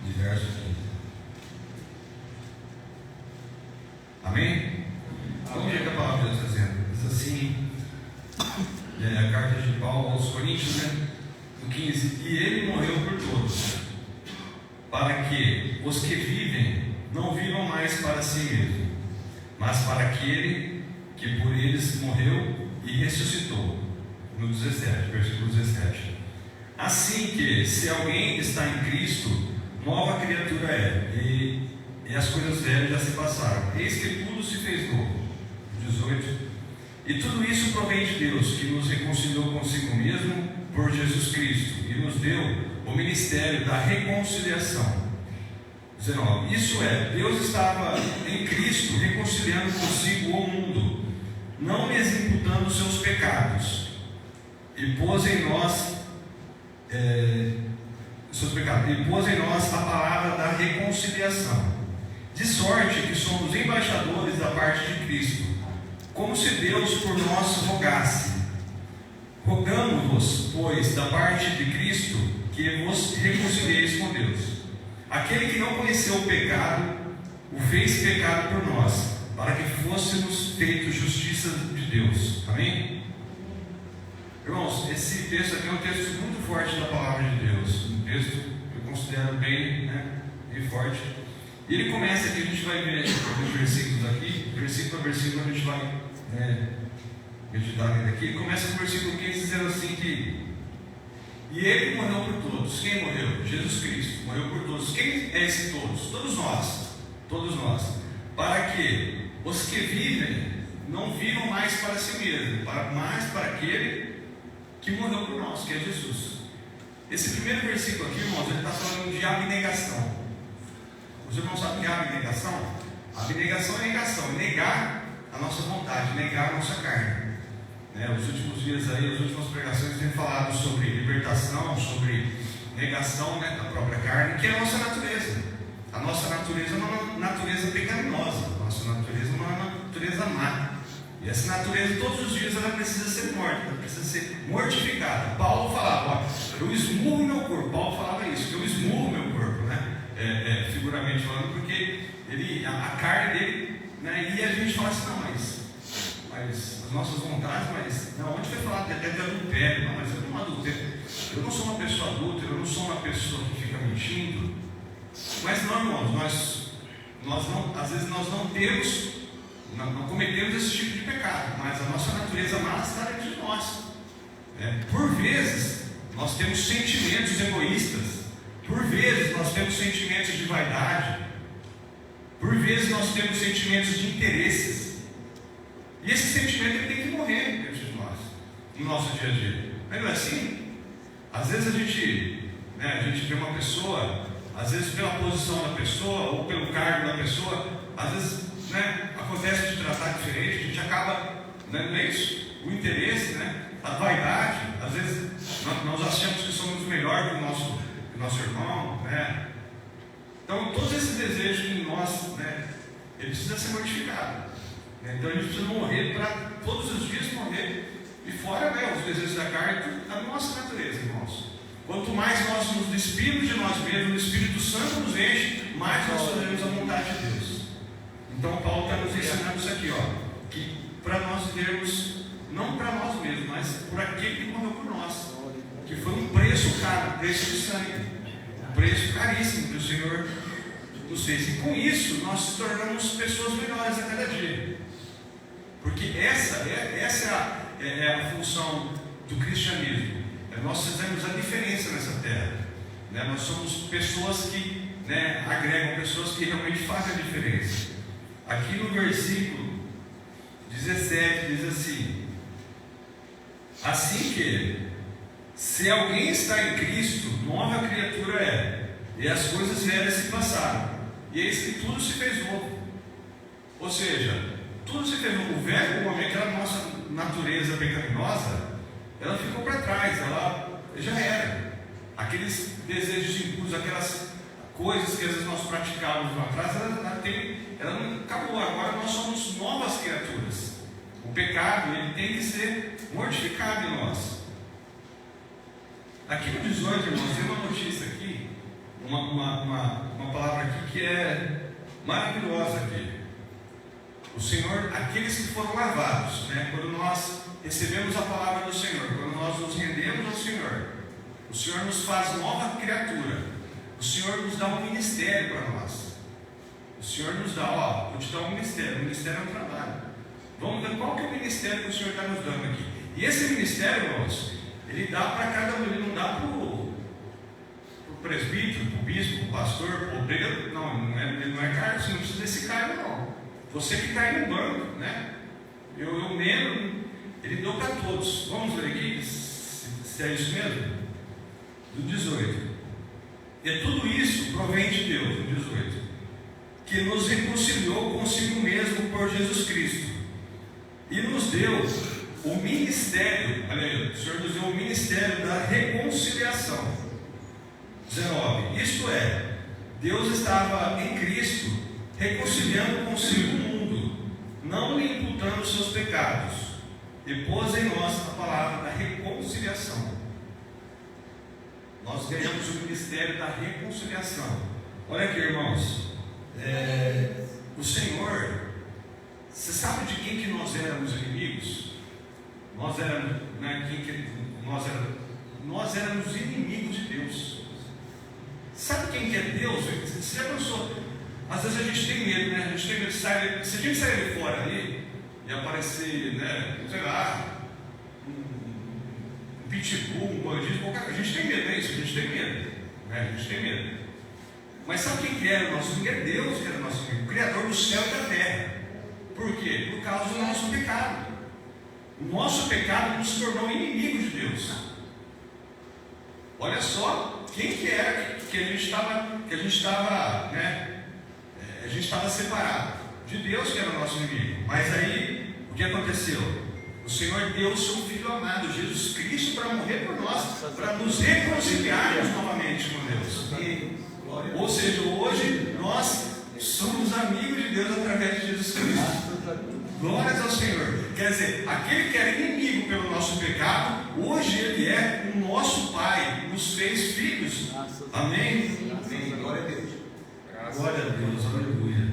de verso 15. Amém? Vamos ver o que a palavra de Deus está dizendo. Diz assim, a carta de Paulo aos Coríntios, né? No 15: e ele morreu por todos, para que os que vivem não vivam mais para si mesmo, mas para aquele que por eles morreu e ressuscitou. No 17, versículo 17. Assim que, se alguém está em Cristo, nova criatura é, e as coisas velhas já se passaram, eis que tudo se fez novo. 18. E tudo isso provém de Deus, que nos reconciliou consigo mesmo por Jesus Cristo e nos deu o ministério da reconciliação. 19. Isso é, Deus estava em Cristo reconciliando consigo o mundo, não lhes imputando seus pecados, e pôs em nós a palavra da reconciliação, de sorte que somos embaixadores da parte de Cristo, como se Deus por nós rogasse. Rogamo-vos, pois, da parte de Cristo, que vos reconcilieis com Deus. Aquele que não conheceu o pecado, o fez pecado por nós, para que fôssemos feitos justiça de Deus. Amém? Irmãos, esse texto aqui é um texto muito forte da palavra de Deus. Um texto que eu considero bem forte. E ele começa aqui, a gente vai ver os versículos aqui, versículo a versículo a gente vai meditar nele aqui. Ele começa com o versículo 15 dizendo assim que: e ele morreu por todos. Quem morreu? Jesus Cristo morreu por todos. Quem é esse todos? Todos nós. Todos nós. Para que os que vivem não vivam mais para si mesmo, mas para aquele que morreu por nós, que é Jesus. Esse primeiro versículo aqui, irmãos, ele está falando de abnegação. Os irmãos sabem o que é abnegação? Abnegação é negação, é negar a nossa vontade, negar a nossa carne. Os últimos dias aí, as últimas pregações têm falado sobre libertação, sobre negação da própria carne, que é a nossa natureza. A nossa natureza é uma natureza pecaminosa, a nossa natureza é uma natureza má. E essa natureza, todos os dias, ela precisa ser morta, ela precisa ser mortificada. Paulo falava, eu esmurro meu corpo. Paulo falava isso, que eu esmurro meu corpo, figuramente falando, porque a carne dele, e a gente fala assim, não, mas as nossas vontades, onde foi falado até de adultério? Não, mas eu não adultero, eu não sou uma pessoa adulta, eu não sou uma pessoa que fica mentindo. Mas não, irmãos, às vezes nós não cometemos esse tipo de pecado, mas a nossa natureza má está dentro de nós. Por vezes nós temos sentimentos egoístas, por vezes nós temos sentimentos de vaidade, por vezes nós temos sentimentos de interesses, e esse sentimento ele tem que morrer dentro de nós, no nosso dia a dia. Não é assim? Às vezes a gente vê uma pessoa, às vezes pela posição da pessoa ou pelo cargo da pessoa, às vezes acontece de tratar diferente, a gente acaba, não é isso? O interesse, a vaidade, às vezes nós achamos que somos melhor que o nosso irmão, Então todos esses desejos que nós ele precisa ser mortificado. Então ele precisa morrer para todos os dias morrer. E fora, né, os desejos da carne, a nossa natureza, irmãos. Quanto mais nós nos despimos de nós mesmos, o Espírito Santo nos enche, mais nós fazemos a vontade de Deus. Então Paulo está nos ensinando isso aqui, ó, que para nós vivermos, não para nós mesmos, mas por aquele que morreu por nós, que foi um preço caro, um preço de sangue, um preço caríssimo que o Senhor nos fez. E com isso nós nos tornamos pessoas melhores a cada dia. Porque essa é a função do cristianismo. Nós fazemos a diferença nessa terra. Nós somos pessoas que agregam, pessoas que realmente fazem a diferença. Aqui no versículo 17 diz assim: assim que, se alguém está em Cristo, nova criatura é, e as coisas velhas se passaram, e eis que tudo se fez novo. Ou seja, tudo se fez novo. O velho homem, aquela nossa natureza pecaminosa, ela ficou para trás, ela já era. Aqueles desejos impuros, aquelas coisas que às vezes nós praticávamos lá atrás, ela não acabou. Agora nós somos novas criaturas. O pecado, ele tem que ser mortificado em nós. Aqui no 18, irmãos, tem uma notícia aqui, uma palavra aqui que é maravilhosa aqui. O Senhor, aqueles que foram lavados, quando nós recebemos a palavra do Senhor, quando nós nos rendemos ao Senhor, o Senhor nos faz nova criatura. O Senhor nos dá um ministério para nós. O Senhor nos dá, vou te dar um ministério. O ministério é um trabalho. Vamos ver qual que é o ministério que o Senhor está nos dando aqui. E esse ministério, irmãos, ele dá para cada um. Ele não dá para o presbítero, para o bispo, para o pastor, para o obreiro. Não, ele não é cargo. Você não precisa desse cargo, não. Você que está aí no banco, eu mesmo, ele deu para todos. Vamos ver aqui se é isso mesmo? Do 18. E tudo isso provém de Deus, do 18, que nos reconciliou consigo mesmo por Jesus Cristo e nos deu o ministério, olha aí, o Senhor nos deu o ministério da reconciliação. 19. Isto é, Deus estava em Cristo reconciliando consigo o mundo, não lhe imputando os seus pecados, e pôs em nós a palavra da reconciliação. Nós ganhamos o ministério da reconciliação. Olha aqui, irmãos, o Senhor, você sabe de quem que nós éramos inimigos? Nós éramos inimigos de Deus. Sabe quem que é Deus? Você já pensou? Às vezes a gente tem medo, A gente tem medo de sair. Se a gente sair de fora ali e aparecer, sei lá, um pitbull, um bandido, qualquer coisa, a gente tem medo, é isso? A gente tem medo, A gente tem medo. Mas sabe quem que era o nosso inimigo? É Deus que era o nosso inimigo, o Criador do céu e da terra. Por quê? Por causa do nosso pecado. O nosso pecado nos tornou inimigos de Deus. Olha só quem que era que a gente estava separado de Deus, que era o nosso inimigo. Mas aí, o que aconteceu? O Senhor deu o seu Filho amado, Jesus Cristo, para morrer por nós, para nos reconciliarmos novamente com Deus. Ou seja, hoje nós somos amigos de Deus através de Jesus Cristo. Glórias ao Senhor. Quer dizer, aquele que era inimigo pelo nosso pecado, hoje ele é o nosso Pai, nos fez filhos. Amém? Amém. Glória a Deus. Glória a Deus, aleluia.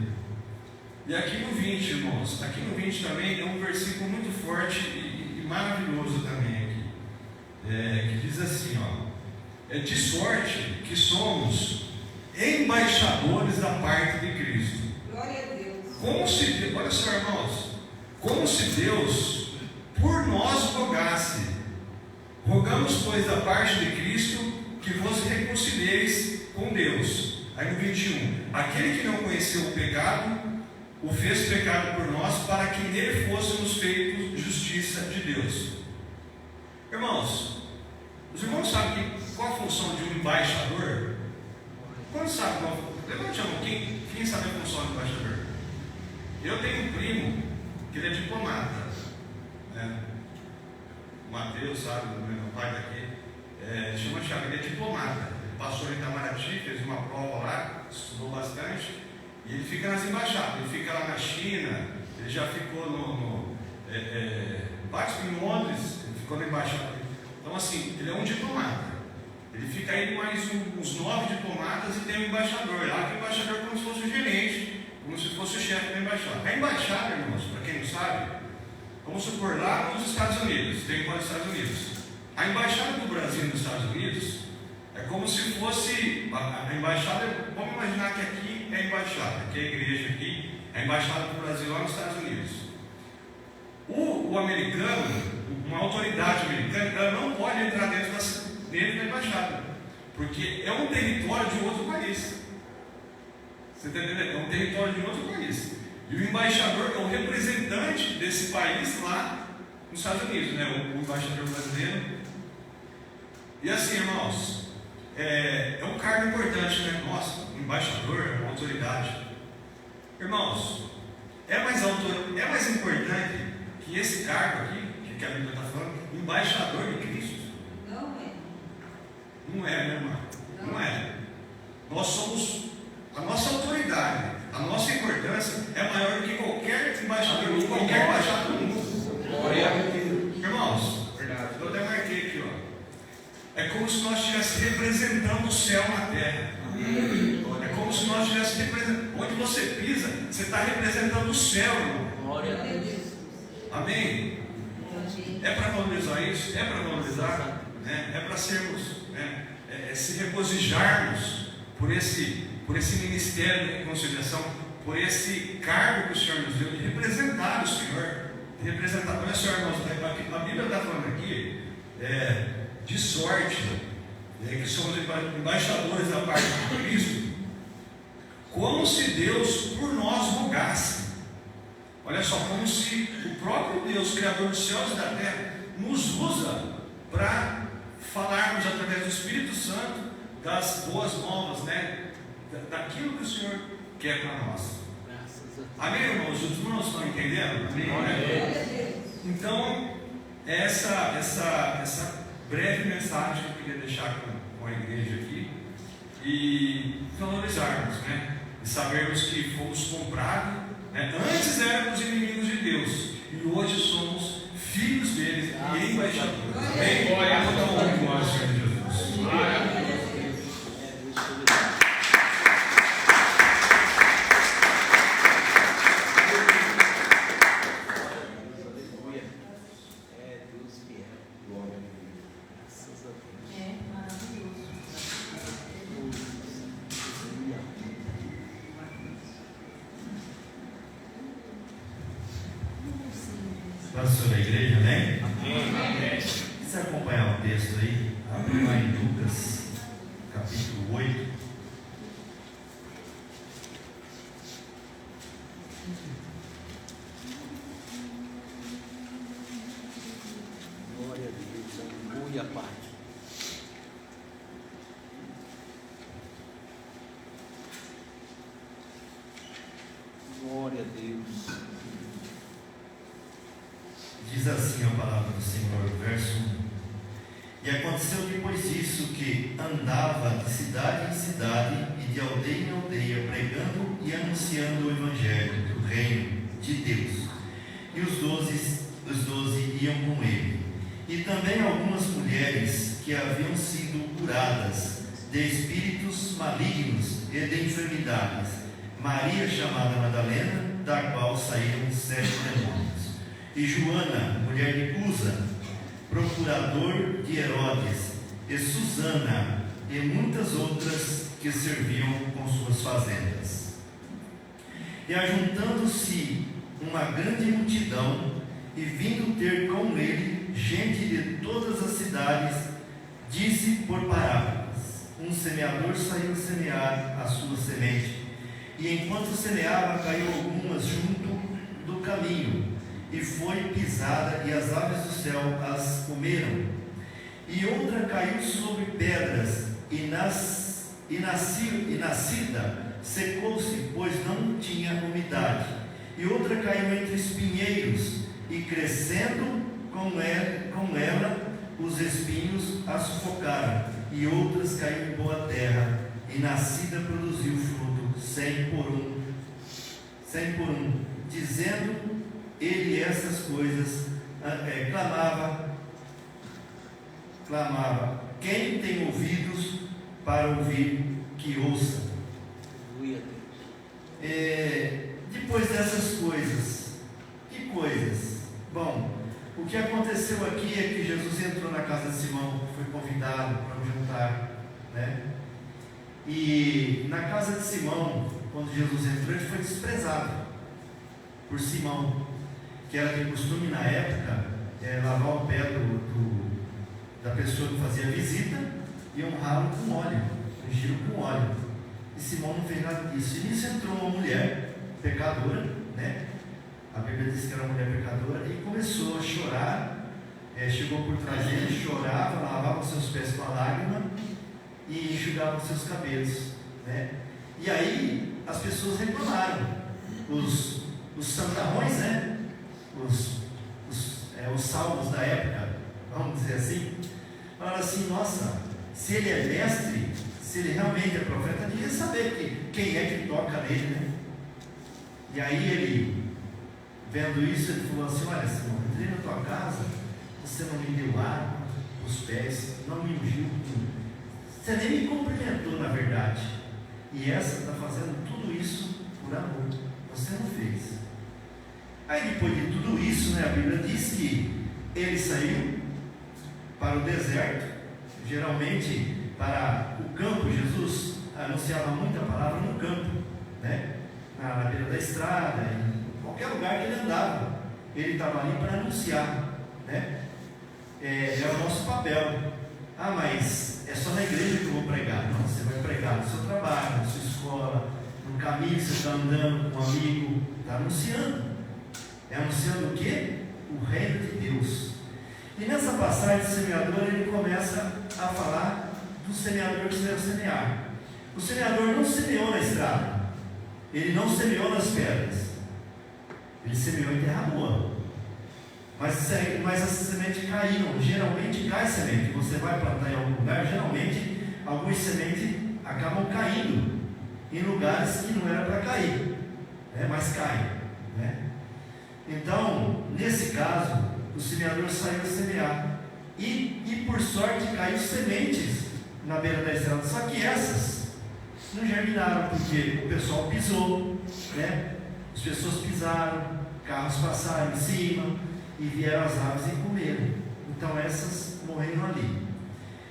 E aqui no 20, irmãos, aqui no 20 também é um versículo muito forte e maravilhoso também aqui, que diz assim, de sorte que somos embaixadores da parte de Cristo. Glória a Deus. Como se, olha só, irmãos, como se Deus por nós rogasse. Rogamos, pois, da parte de Cristo, que vos reconcilieis com Deus. Aí no 21, aquele que não conheceu o pecado, o fez pecado por nós, para que nele fôssemos feitos justiça de Deus. Irmãos, os irmãos sabem qual a função de um embaixador? Quando sabe qual? Levante a mão, quem sabe a função do embaixador? Eu tenho um primo que ele é diplomata, o Mateus, sabe, meu pai daqui, chama Thiago, ele é diplomata. Ele passou em Itamaraty, fez uma prova lá, estudou bastante, E ele fica nas embaixadas, ele fica lá na China, ele já ficou em Londres, ele ficou na embaixada. Então assim, ele é um diplomata. Ele fica aí mais uns 9 diplomatas e tem um embaixador lá, que é o embaixador como se fosse o gerente, como se fosse o chefe da embaixada. A embaixada, irmãos, para quem não sabe, vamos supor lá nos Estados Unidos, tem igual nos Estados Unidos. A embaixada do Brasil nos Estados Unidos é como se fosse a embaixada, vamos imaginar que aqui é a embaixada, aqui é a igreja aqui, é a embaixada do Brasil lá nos Estados Unidos. O americano, uma autoridade americana, ela não pode entrar dentro da embaixada, porque é um território de outro país. Você está entendendo? É um território de outro país. E o embaixador é o representante desse país lá nos Estados Unidos, né? O embaixador brasileiro. E assim, irmãos, é um cargo importante, né? Nossa, o embaixador é uma autoridade. Irmãos, é mais importante que esse cargo aqui, que a Bíblia está falando, embaixador de Cristo. Não é, né, irmão? Não é. Nós somos, a nossa autoridade, a nossa importância é maior do que qualquer embaixador, de qualquer embaixada do mundo. Irmãos, eu até marquei aqui, ó. É como se nós estivéssemos representando o céu na terra. É como se nós estivéssemos representando. Onde você pisa, você está representando o céu, irmão. Glória a Deus. Amém? É para valorizar isso? É para valorizar? É para sermos, se regozijarmos por esse ministério de reconciliação, por esse cargo que o Senhor nos deu, de representar o Senhor, de representar. Olha só, irmãos, a Bíblia está falando aqui de sorte, que somos embaixadores da parte de Cristo, como se Deus por nós rogasse. Olha só, como se o próprio Deus, Criador dos céus e da terra, nos usa para falarmos através do Espírito Santo das boas novas, daquilo que o Senhor quer para nós. Amém, irmãos? Os irmãos estão entendendo? Amém? Então, essa breve mensagem que eu queria deixar com a igreja aqui, e valorizarmos, e sabermos que fomos comprados. Antes éramos inimigos de Deus e hoje somos filhos dele e embaixadores. Amém? Glória a Deus, Senhor Jesus. Glória a Deus. Sobre a igreja, amém? Amém. Se você acompanhar o texto aí, abre lá em Lucas, capítulo 8. Glória a Deus, aleluia, Pai. Glória a Deus. Diz assim a palavra do Senhor, verso 1. E aconteceu depois disso que andava de cidade em cidade e de aldeia em aldeia, pregando e anunciando o evangelho do reino de Deus. E os doze iam com ele. E também algumas mulheres que haviam sido curadas de espíritos malignos e de enfermidades. Maria, chamada Madalena, da qual saíram 7 demônios. E Joana, mulher de Cusa, procurador de Herodes, e Susana, e muitas outras que serviam com suas fazendas. E ajuntando-se uma grande multidão, e vindo ter com ele gente de todas as cidades, disse por parábolas: um semeador saiu semear a sua semente, e enquanto semeava, caiu algumas junto do caminho, e foi pisada, e as aves do céu as comeram. E outra caiu sobre pedras, e nascida secou-se, pois não tinha umidade. E outra caiu entre espinheiros, e crescendo com ela os espinhos a sufocaram. E outras caiu em boa terra, e nascida produziu fruto 100 por 1, 100 por 1, dizendo ele essas coisas, clamava, quem tem ouvidos para ouvir, que ouça. Depois dessas coisas, que coisas? Bom, o que aconteceu aqui é que Jesus entrou na casa de Simão, foi convidado para um jantar, né? E na casa de Simão, quando Jesus entrou, ele foi desprezado por Simão, que era de costume na época lavar o pé da pessoa que fazia visita e honrá-lo com óleo, ungir com óleo. E Simão não fez nada disso. E nisso entrou uma mulher pecadora, né? A Bíblia diz que era uma mulher pecadora, e começou a chorar. Chegou por trás dele, chorava, lavava seus pés com a lágrima e enxugava os seus cabelos, né? E aí as pessoas reclamaram, os santarrões, né? Os salvos da época, vamos dizer assim, falaram assim: nossa, se ele é mestre, se ele realmente é profeta, devia saber quem é que toca nele, né? E aí ele, vendo isso, ele falou assim: olha, Simão, entrei na tua casa, você não me deu água, os pés, não me ungiu, você nem me cumprimentou, na verdade, e essa está fazendo tudo isso por amor, você não fez. Aí depois de tudo isso, né, a Bíblia diz que ele saiu para o deserto, geralmente para o campo. Jesus anunciava muita palavra no campo, né? Na beira da estrada, em qualquer lugar que ele andava, ele estava ali para anunciar, né? É o nosso papel. Ah, mas é só na igreja que eu vou pregar. Não, você vai pregar no seu trabalho, na sua escola, no caminho que você está andando com um amigo, está anunciando. É anunciando o quê? O reino de Deus. E nessa passagem do semeador, ele começa a falar do semeador que veio semear. O semeador não semeou na estrada, ele não semeou nas pedras, ele semeou em terra boa. Mas essa semente caíram. Geralmente cai semente. Você vai plantar em algum lugar, geralmente algumas sementes acabam caindo em lugares que não era para cair, né? Mas caem, né? Então, nesse caso, o semeador saiu a semear, e por sorte caiu sementes na beira da estrada. Só que essas não germinaram, porque o pessoal pisou, né? As pessoas pisaram, carros passaram em cima e vieram as aves e comeram. Então essas morreram ali.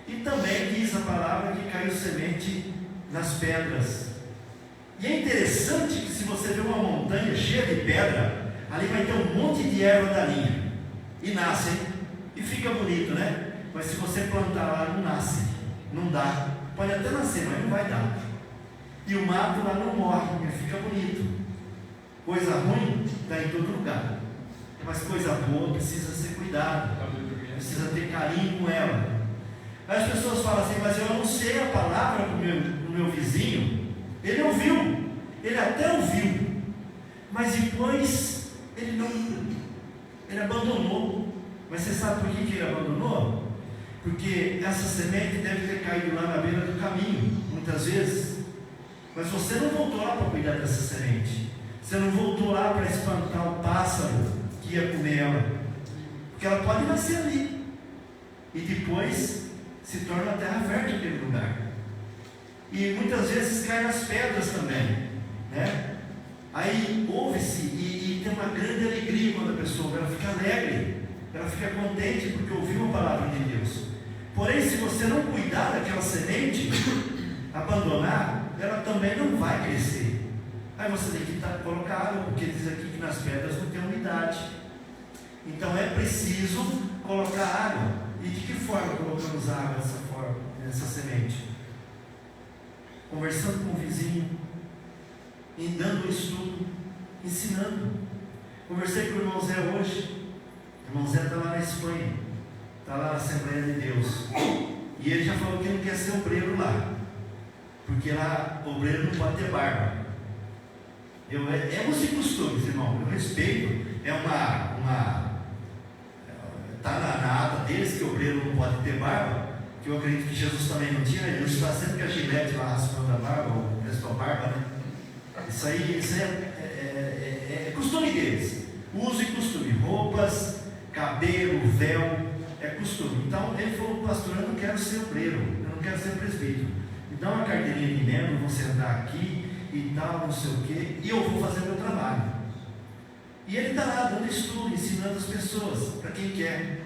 E também diz a palavra que caiu semente nas pedras. E é interessante que, se você vê uma montanha cheia de pedra, ali vai ter um monte de erva daninha, e nasce, hein? E fica bonito, né? Mas se você plantar lá, não nasce, não dá. Pode até nascer, mas não vai dar. E o mato lá não morre, fica bonito. Coisa ruim está em todo lugar, mas coisa boa precisa ser cuidada, precisa ter carinho com ela. Aí as pessoas falam assim: mas eu anunciei a palavra para o meu vizinho, ele ouviu, ele até ouviu, mas depois ele abandonou. Mas você sabe por que ele abandonou? Porque essa semente deve ter caído lá na beira do caminho, muitas vezes. Mas você não voltou lá para cuidar dessa semente, você não voltou lá para espantar o pássaro que ia comer ela, porque ela pode nascer ali, e depois se torna terra fértil aquele lugar. E muitas vezes cai nas pedras também, né? Aí ouve-se e tem uma grande alegria quando a pessoa, ela fica alegre, ela fica contente porque ouviu a palavra de Deus. Porém, se você não cuidar daquela semente, abandonar, ela também não vai crescer. Aí você tem que colocar água, porque diz aqui que nas pedras não tem umidade. Então é preciso colocar água. E de que forma colocamos água nessa semente? Conversando com o vizinho, e dando o estudo, ensinando. Conversei com o irmão Zé hoje. O irmão Zé está lá na Espanha, está lá na Assembleia de Deus, e ele já falou que não quer ser obreiro lá, porque lá o obreiro não pode ter barba. É os costumes, irmão, eu respeito, está na ata deles que o obreiro não pode ter barba, que eu acredito que Jesus também não tinha. Ele está sempre com a gilete lá raspando a barba, ou prestou a barba, né? Isso aí é costume deles. Uso e costume. Roupas, cabelo, véu, é costume. Então ele falou: pastor, eu não quero ser obreiro, eu não quero ser presbítero. Me dá uma carteirinha de membro, vou sentar aqui e tal, não sei o quê, e eu vou fazer meu trabalho. E ele está lá dando estudo, ensinando as pessoas, para quem quer.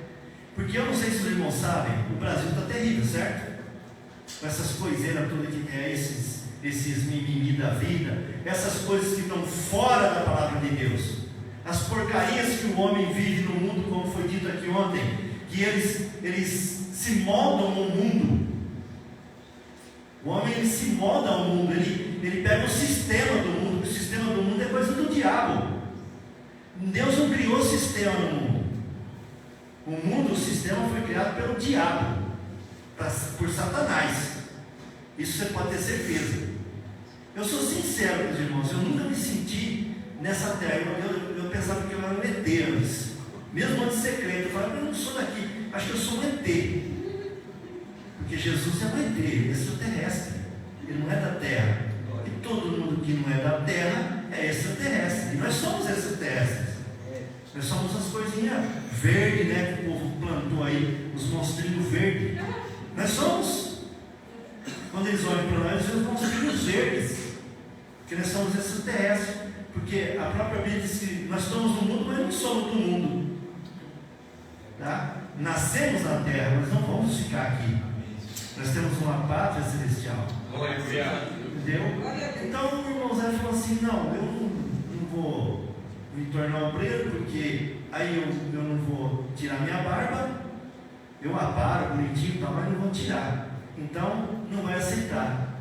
Porque eu não sei se os irmãos sabem, o Brasil está terrível, certo? Com essas coiseiras todas que tem, esses mimimi da vida, essas coisas que estão fora da palavra de Deus, as porcarias que o homem vive no mundo, como foi dito aqui ontem, que eles se moldam ao mundo. O homem ele se molda ao mundo, ele pega o sistema do mundo. O sistema do mundo é coisa do diabo. Deus não criou sistema no mundo. O mundo, o sistema foi criado pelo diabo, por Satanás. Isso você pode ter certeza. Eu sou sincero, meus irmãos, eu nunca me senti nessa terra. Eu pensava que eu era um ET antes. Mesmo antes de ser crente, eu falava: eu não sou daqui, acho que eu sou um ET. Porque Jesus é um ET, ele é extraterrestre, ele não é da terra. E todo mundo que não é da terra é extraterrestre. E nós somos extraterrestres. Nós somos as coisinhas verdes, né? Que o povo plantou aí, os monstrinhos verdes. Nós somos. Quando eles olham para nós, eles são os monstrinhos verdes. Porque nós somos extraterrestres. Porque a própria Bíblia diz que nós estamos no mundo, mas não somos do mundo. Tá? Nascemos na terra, mas não vamos ficar aqui. Nós temos uma pátria celestial. Entendeu? Então o irmão Zé falou assim: não, eu não vou me tornar obreiro, porque aí eu não vou tirar minha barba, eu aparo bonitinho e tal, mas não vou tirar. Então não vai aceitar.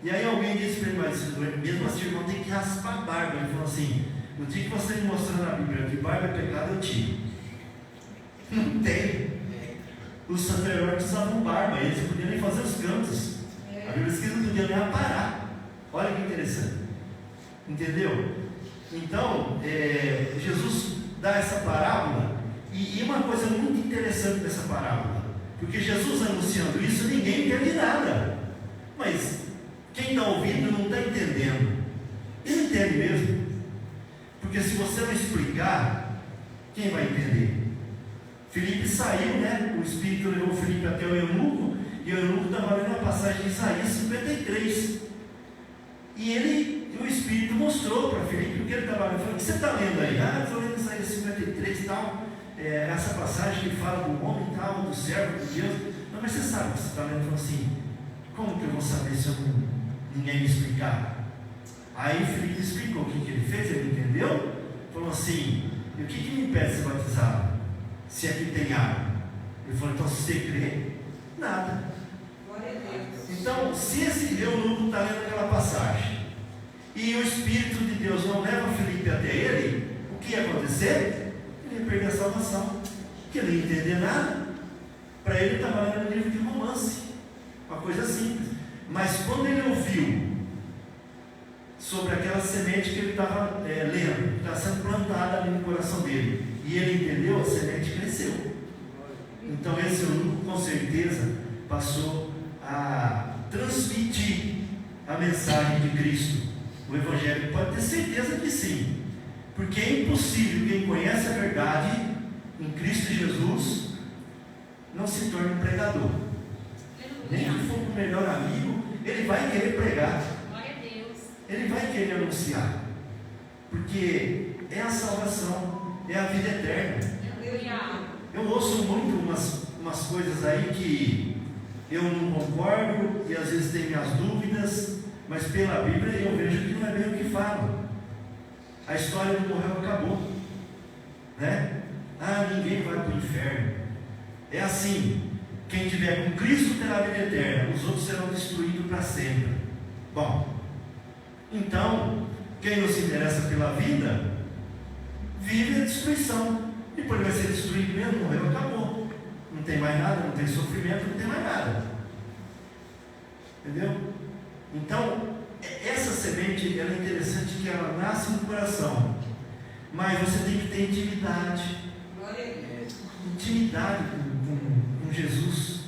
E aí alguém disse para ele: mas mesmo assim, o irmão tem que raspar a barba. Ele falou assim: no dia que você me mostrar na Bíblia que barba é pecado, eu tiro. Não tem. Os sacerdotes usavam barba, eles não podiam nem fazer os cantos. A Bíblia diz que eles não podiam nem aparar. Olha que interessante. Entendeu? Então, Jesus dá essa parábola, e uma coisa muito interessante dessa parábola, porque Jesus anunciando isso, ninguém entende nada. Mas quem está ouvindo não está entendendo. Ele entende mesmo. Porque se você não explicar, quem vai entender? Filipe saiu, né? O Espírito levou Filipe até o eunuco, e o eunuco estava lendo a passagem de Isaías 53. E o Espírito mostrou para Filipe o que ele estava lendo. Ele falou: o que você está lendo aí? Ah, eu estou lendo Isaías 53 e tal. Essa passagem que fala do homem e tal, do servo de Deus. Não, mas você sabe o que você está lendo? Ele falou assim: como que eu vou saber se ninguém me explicar? Aí Filipe explicou o que ele fez, ele entendeu. Falou assim: e o que me impede de ser batizado? Se aqui tem água. Ele falou: então se você crê, nada. Então, se esse eunuco está lendo aquela passagem e o Espírito de Deus não leva Filipe até ele, o que ia acontecer? Ele ia perder a salvação, porque ele não ia entender nada. Para ele estava lendo um livro de romance, uma coisa simples. Mas quando ele ouviu sobre aquela semente que ele estava lendo, que estava sendo plantada ali no coração dele, e ele entendeu, a semente cresceu. Então esse eunuco com certeza passou a transmitir a mensagem de Cristo, o Evangelho. Pode ter certeza que sim, porque é impossível quem conhece a verdade em Cristo Jesus não se torne um pregador. Nem que for o melhor amigo, ele vai querer pregar, ele vai querer anunciar, porque é a salvação, é a vida eterna. Eu ouço muito umas coisas aí que eu não concordo, e às vezes tenho minhas dúvidas, mas pela Bíblia eu vejo que não é bem o que falam. A história do morreu acabou, né? Ah, ninguém vai para o inferno. É assim: quem tiver com Cristo terá vida eterna, os outros serão destruídos para sempre. Bom, então quem não se interessa pela vida vive a destruição. Depois vai ser destruído mesmo, morreu, acabou. Não tem mais nada, não tem sofrimento, não tem mais nada. Entendeu? Então, essa semente, ela é interessante, que ela nasce no coração. Mas você tem que ter intimidade. Intimidade com Jesus,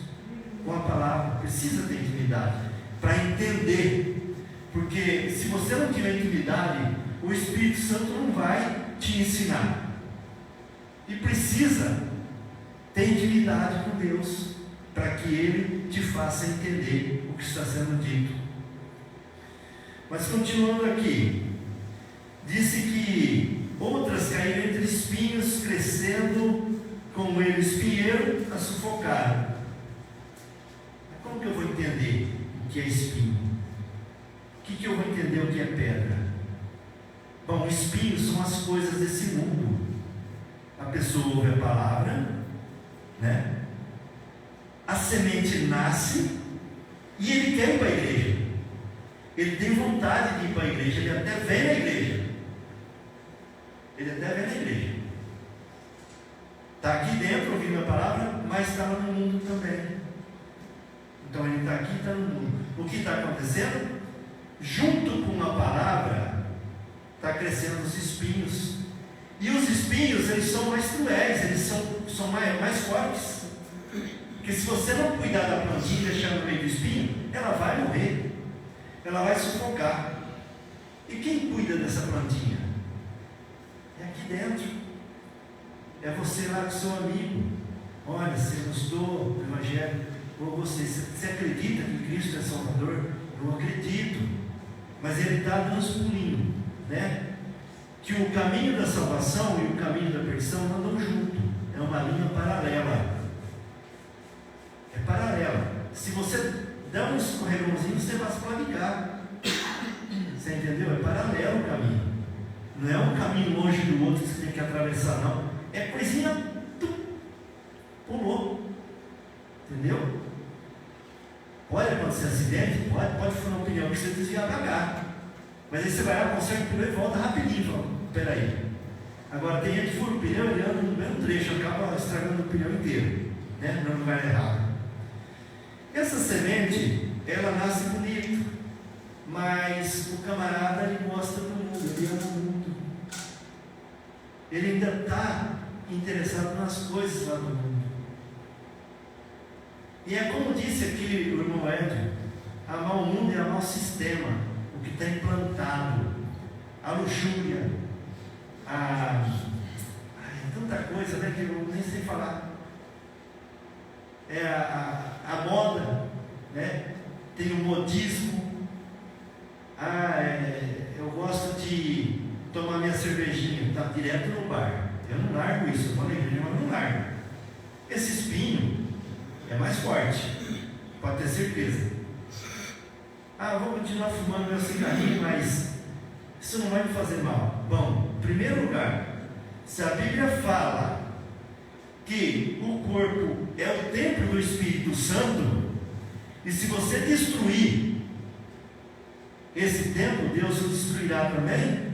com a palavra. Precisa ter intimidade para entender. Porque se você não tiver intimidade o Espírito Santo não vai te ensinar. E precisa ter intimidade com Deus, para que Ele te faça entender o que está sendo dito. Mas continuando aqui, disse que outras caíram entre espinhos, crescendo como ele, espinheiro, a sufocaram. Mas como que eu vou entender o que é espinho? O que eu vou entender o que é pedra? Bom, espinhos são as coisas desse mundo. A pessoa ouve a palavra, né? A semente nasce e ele quer ir para a igreja. Ele tem vontade de ir para a igreja, ele até vem na igreja. Está aqui dentro ouvindo a palavra, mas está no mundo também. Então ele está aqui e está no mundo. O que está acontecendo? Junto com a palavra, está crescendo os espinhos. E os espinhos, eles são mais cruéis, eles são mais fortes. Porque se você não cuidar da plantinha e deixar no meio do espinho, ela vai morrer. Ela vai sufocar. E quem cuida dessa plantinha? É aqui dentro. É você lá com seu amigo. Olha, você gostou do Evangelho? Ou você acredita que Cristo é Salvador? Eu acredito. Mas Ele está dando uns pulinhos, né? Que o caminho da salvação e o caminho da perdição andam junto. É uma linha paralela. É paralela. Se você dá um escorregãozinho, você vai se clavicar. Você entendeu? É paralelo o caminho. Não é um caminho longe do outro que você tem que atravessar, não. É coisinha, pulou. Entendeu? Pode acontecer acidente? Pode furar um pneu que você desviar pra cá. Mas aí você vai lá, conserta o pneu e volta rapidinho. Fala, peraí. Agora tem gente que fura o pneu, ele anda no mesmo trecho, acaba estragando o pneu inteiro, né? No lugar errado. Essa semente, ela nasce bonito, mas o camarada, ele gosta do mundo, ele ama o mundo. Ele ainda está interessado nas coisas lá do mundo. E é como disse aqui o irmão Ed, amar o mundo é amar o sistema, o que está implantado, a luxúria, tanta coisa, né, que eu nem sei falar. É a moda, né? Tem o modismo. Eu gosto de tomar minha cervejinha, tá direto no bar. Eu não largo isso, eu vou na igreja, mas não largo. Esse espinho é mais forte, pode ter certeza. Eu vou continuar fumando meu cigarrinho, mas isso não vai me fazer mal. Bom, em primeiro lugar, se a Bíblia fala que o corpo é o templo do Espírito Santo, e se você destruir esse templo, Deus o destruirá também.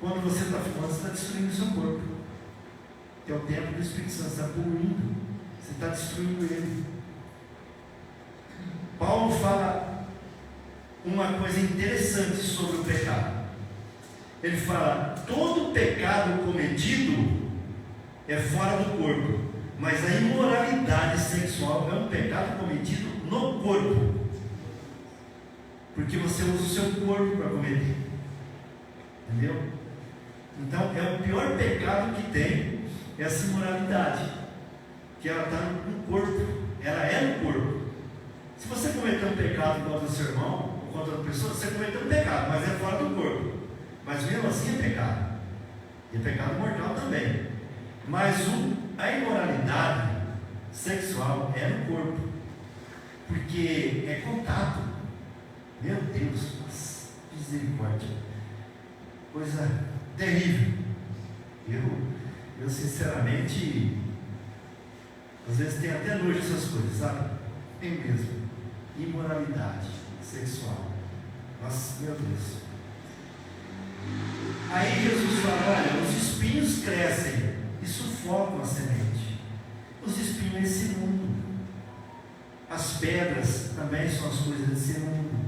Quando você está fumando, você está destruindo o seu corpo, que é o templo do Espírito Santo, você está poluindo, você está destruindo ele. Paulo fala uma coisa interessante sobre o pecado. Ele fala: todo pecado cometido é fora do corpo, mas a imoralidade sexual é um pecado cometido no corpo, porque você usa o seu corpo para cometer. Entendeu? Então é o pior pecado que tem, essa imoralidade, que ela está no corpo, ela é no corpo. Se você cometer um pecado contra o seu irmão ou contra outra pessoa, você cometeu um pecado, mas é fora do corpo. Mas mesmo assim é pecado, e é pecado mortal também. Mas a imoralidade sexual é no corpo, porque é contato. Meu Deus, nossa, misericórdia, coisa terrível. Eu sinceramente, às vezes tenho até nojo dessas coisas, sabe? Tem mesmo. Imoralidade sexual. Nossa, meu Deus. Aí Jesus fala: olha, os espinhos crescem e sufocam a semente. Os espinhos desse mundo. As pedras também são as coisas desse mundo.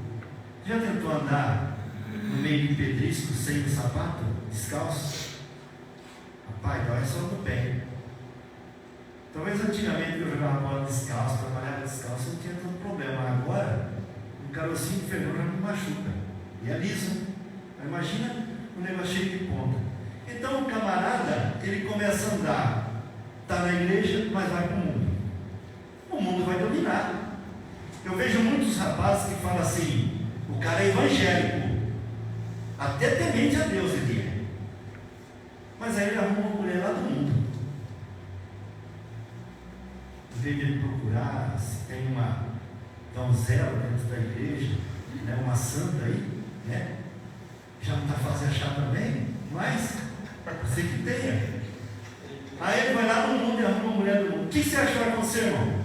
Já tentou andar no meio de pedrisco sem sapato, descalço? Rapaz, dói só do pé. Talvez antigamente eu jogava bola descalço, trabalhava descalço, não tinha tanto problema. Agora, um carocinho de feijão já me machuca. E é liso. Imagina um negócio cheio de ponta. Então o camarada, ele começa a andar, está na igreja, mas vai para o mundo. O mundo vai dominar. Eu vejo muitos rapazes que falam assim, o cara é evangélico, até temente a Deus ele é, mas aí ele arruma uma mulher lá do mundo. Em vez de ele procurar se tem uma donzela dentro da igreja, né, uma santa aí, né? Já não está fácil achar também, mas você que tenha. Aí ele vai lá no mundo e arruma uma mulher do mundo. O que você acha que vai acontecer, irmão?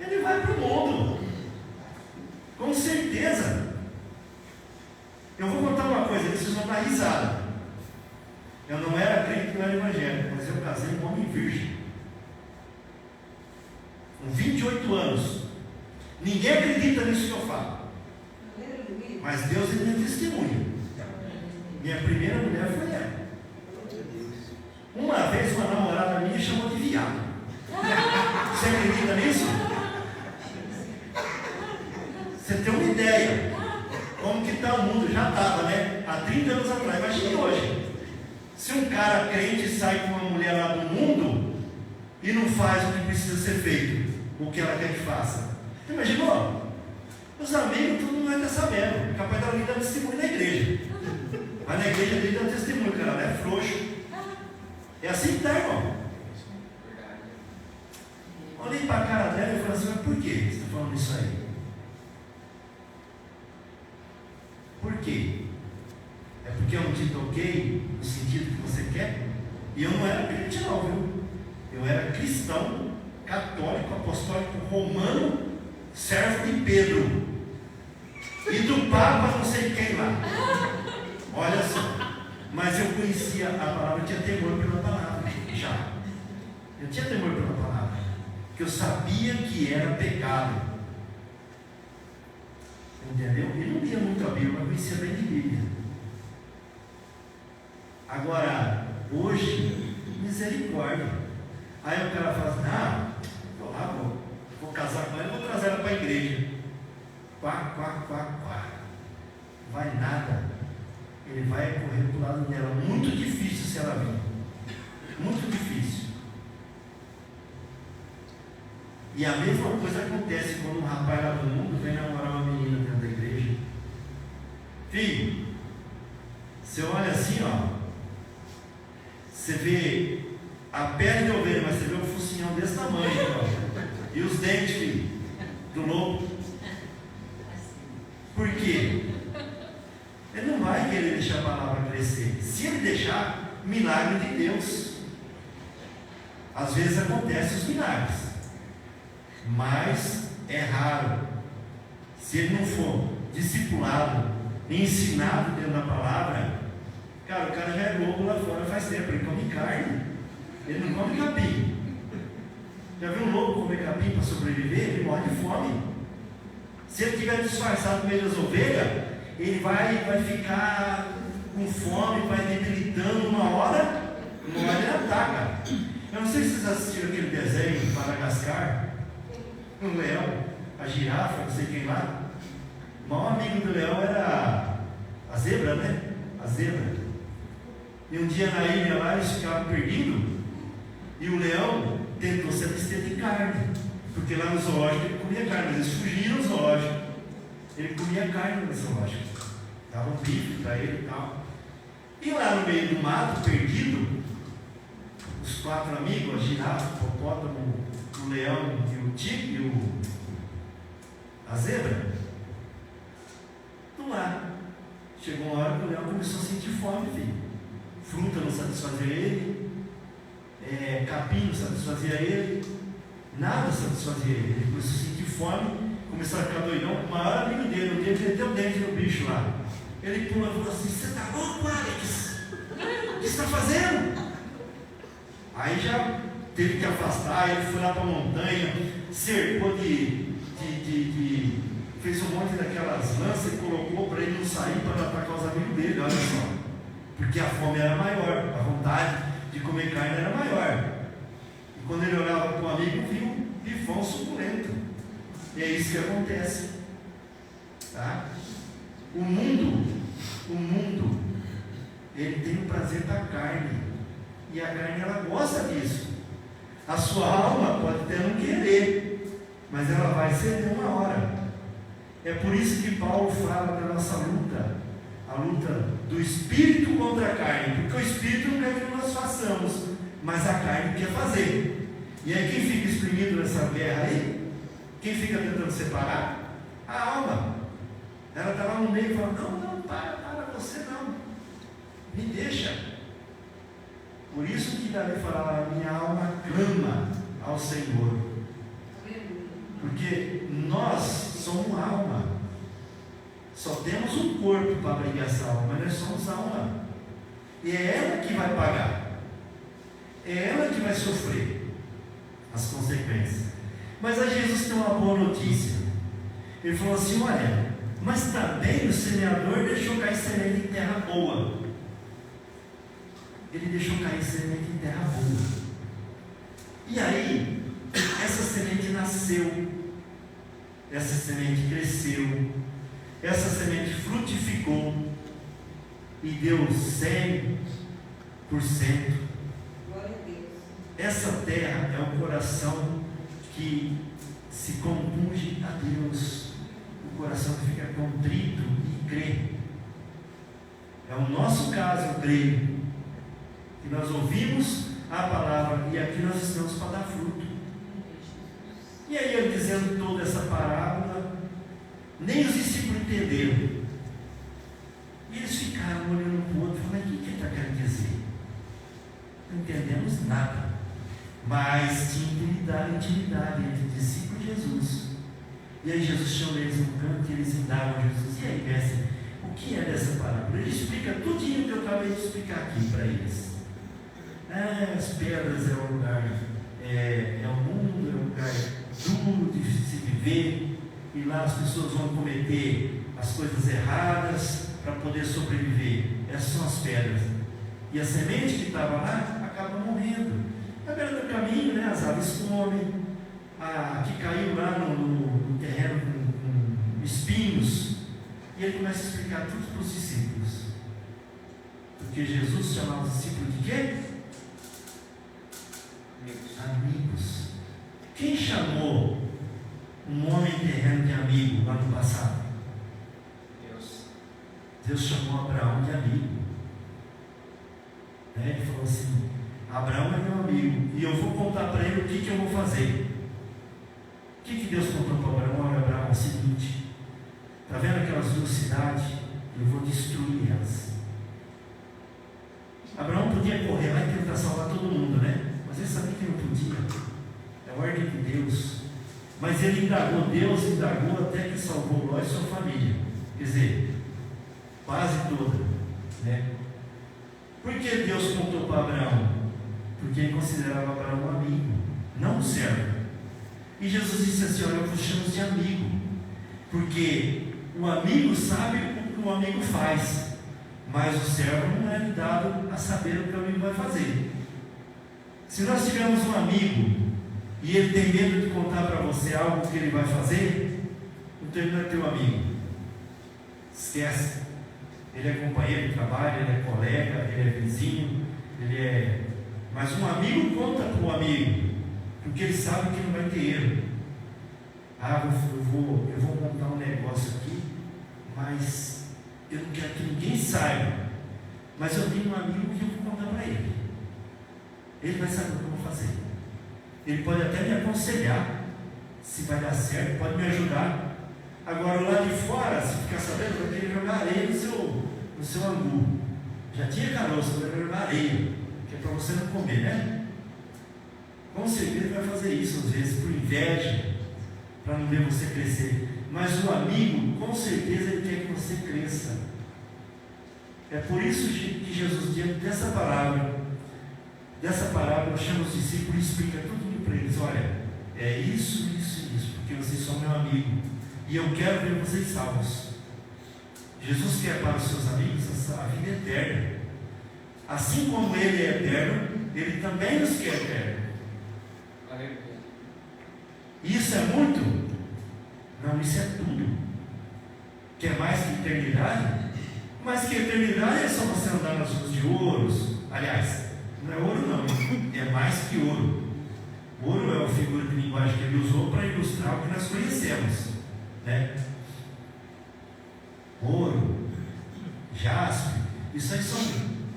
Ele vai para o mundo, com certeza. Eu vou contar uma coisa, vocês vão dar risada. Eu não era crente, não era evangélico, mas eu casei com um homem virgem, com 28 anos. Ninguém acredita nisso que eu falo, mas Deus é minha testemunha. Minha primeira mulher foi ela. Uma vez uma namorada minha chamou de viado. Você acredita nisso? Você tem uma ideia como que está o mundo? Já estava, né? Há 30 anos atrás. Imagine hoje. Se um cara crente sai com uma mulher lá do mundo e não faz o que precisa ser feito, o que ela quer que faça. Imaginou? Os amigos, tudo não vai estar sabendo. Capaz dela vir dar testemunho na igreja. Vai na igreja dele dar testemunho, cara, ela é frouxo. É assim que está, irmão. Olhei para a cara dela e falei assim, mas por que você está falando isso aí? Por quê? É porque eu não te toquei no sentido que você quer? E eu não era crente não, viu? Eu era cristão, católico, apostólico, romano, servo de Pedro e do Papa não sei quem lá. Olha só. Mas eu conhecia a palavra, eu tinha temor pela palavra já. Eu tinha temor pela palavra, porque eu sabia que era pecado. Entendeu? Ele não lia muito a Bíblia, mas conhecia bem de Bíblia. Agora, hoje, misericórdia. Aí o cara fala assim, vou lá, vou casar com ela, vou trazer ela para a igreja. Quá. Vai nada. Ele vai correr para o lado dela. Muito difícil se ela vir. Muito difícil. E a mesma coisa acontece quando um rapaz lá do mundo vem namorar uma menina dentro da igreja. Filho, você olha assim, você vê a pele de ovelha, mas você vê um focinhão desse tamanho, e os dentes, filho, do lobo. Por quê? Ele não vai querer deixar a palavra crescer. Se ele deixar, milagre de Deus. Às vezes acontecem os milagres, mas é raro. Se ele não for discipulado, ensinado dentro da palavra, cara, o cara já é lobo lá fora faz tempo. Ele come carne, ele não come capim. Já viu um lobo comer capim para sobreviver? Ele morre de fome. Se ele estiver disfarçado no meio das ovelhas, ele vai ficar com fome, vai debilitando. Uma hora ele ataca. Eu não sei se vocês assistiram aquele desenho de Madagascar, um leão, a girafa, não sei quem lá. O maior amigo do leão era a zebra, né? A zebra. E um dia na ilha lá eles ficaram perdidos, e o leão tentou se abster de carne, porque lá no zoológico ele comia carne, mas eles fugiram do zoológico. Ele comia carne no zoológico, dava um bife para ele e tal. E lá no meio do mato, perdido, os 4 amigos, a girafa, o hipopótamo, o leão e o tigre e a zebra, estão lá. Chegou uma hora que o leão começou a sentir fome, filho. Fruta não satisfazia ele, capim não satisfazia ele, nada satisfazia ele. Ele começou a sentir fome, começou a ficar doidão. O maior amigo dele, um dia ele meteu o dente no bicho lá. Ele pula e falou assim: você está louco, Alex? O que você está fazendo? Aí já teve que afastar. Ele foi lá para a montanha, cercou fez um monte daquelas lanças e colocou para ele não sair, para não atacar os amigos dele. Olha só, porque a fome era maior, a vontade de comer carne era maior. E quando ele olhava para o amigo, viu um bifão suculento. E é isso que acontece, tá? O mundo O mundo, ele tem o prazer da carne, e a carne ela gosta disso. A sua alma pode até não querer, mas ela vai ceder uma hora. É por isso que Paulo fala da nossa luta, a luta do espírito contra a carne, porque o espírito não quer que nós façamos, mas a carne quer fazer. E aí quem fica exprimido nessa guerra aí? Quem fica tentando separar? A alma. Ela está lá no meio e fala, não, para, você não, me deixa. Por isso que Davi fala, a minha alma clama ao Senhor, porque nós somos alma, só temos um corpo para abrigar essa alma, mas nós somos alma, e é ela que vai pagar, é ela que vai sofrer as consequências. Mas a Jesus tem uma boa notícia. Ele falou assim, olha, mas também o semeador deixou cair semente em terra boa. Ele deixou cair semente em terra boa. E aí, essa semente nasceu, essa semente cresceu, essa semente frutificou e deu 100%. Glória a Deus. Essa terra é o coração que se compunge a Deus, o coração que fica contrito e crê. É o nosso caso, eu creio, que nós ouvimos a palavra e aqui nós estamos para dar fruto. E aí ele dizendo toda essa parábola, nem os discípulos entenderam. E eles ficaram olhando para o outro e falaram, mas o que ele está querendo dizer? Não entendemos nada. Mas tinha intimidade entre o discípulo e Jesus. E aí Jesus chama eles no canto e eles indagam a Jesus. E aí, mestre, o que é dessa parábola? Ele explica tudinho que eu acabei de explicar aqui para eles. As pedras é um lugar, é um mundo, é um lugar duro de se viver, e lá as pessoas vão cometer as coisas erradas para poder sobreviver. Essas são as pedras. E a semente que estava lá acaba morrendo. Na beira do caminho, as aves comem, a que caiu lá no terreno com espinhos, e ele começa a explicar tudo para os discípulos. Porque Jesus chamava os discípulos de quê? Amigos. Quem chamou um homem terreno de amigo lá no passado? Deus chamou Abraão de amigo. Ele falou assim, Abraão é meu amigo, e eu vou contar para ele o que eu vou fazer. O que Deus contou para Abraão? Olha, Abraão, é o seguinte, está vendo aquelas duas cidades? Eu vou destruir elas. Abraão podia correr lá e tentar salvar todo mundo, mas ele sabia que não podia. É a ordem de Deus. Mas ele indagou, Deus indagou até que salvou Ló e sua família. Quer dizer, quase toda. Por que Deus contou para Abraão? Porque ele considerava Abraão um amigo, não um servo. E Jesus disse assim, olha, eu vos chamo de amigo, porque o amigo sabe o que o amigo faz, mas o servo não é lhe dado a saber o que o amigo vai fazer. Se nós tivermos um amigo e ele tem medo de contar para você algo que ele vai fazer, então ele não é teu amigo. Esquece. Ele é companheiro de trabalho, ele é colega, ele é vizinho, mas um amigo conta para o amigo, porque ele sabe que não vai ter erro. Eu vou montar um negócio aqui, mas eu não quero que ninguém saiba, mas eu tenho um amigo que eu vou contar para ele. Ele vai saber o que eu vou fazer. Ele pode até me aconselhar se vai dar certo, pode me ajudar. Agora lá de fora, se ficar sabendo, vai querer jogar areia no seu angu. Já tinha caroço, vai jogar areia, que é para você não comer, Com certeza ele vai fazer isso às vezes por inveja, para não ver você crescer. Mas o amigo, com certeza, ele quer que você cresça. É por isso que Jesus, diante dessa parábola, chama os discípulos e explica tudo para eles. Olha, é isso, porque vocês são meu amigo e eu quero ver vocês salvos. Jesus quer para os seus amigos a vida eterna. Assim como ele é eterno, ele também nos quer eterno. Isso é muito? Não, isso é tudo. Quer mais que eternidade? Mas que a eternidade é só você andar nas ruas de ouros. Aliás, não é ouro não, é mais que ouro. Ouro é uma figura de linguagem que ele usou para ilustrar o que nós conhecemos, né? Ouro, jaspe, isso aí são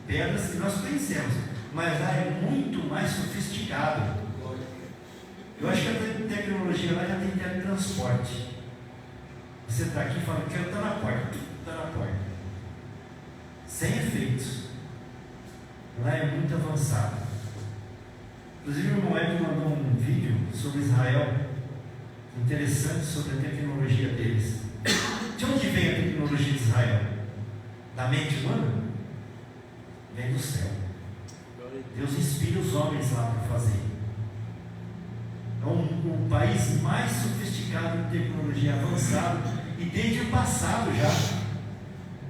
pedras que nós conhecemos, mas lá é muito mais sofisticado. Eu acho que a tecnologia lá já tem teletransporte. Você está aqui e fala, quero estar na porta, está na porta, sem efeitos. Lá é muito avançado. Inclusive o irmão Ed mandou um vídeo sobre Israel, interessante, sobre a tecnologia deles. De onde vem a tecnologia de Israel? Da mente humana? Vem do céu. Deus inspira os homens lá para fazer. É um país mais sofisticado em tecnologia avançada, e desde o passado já,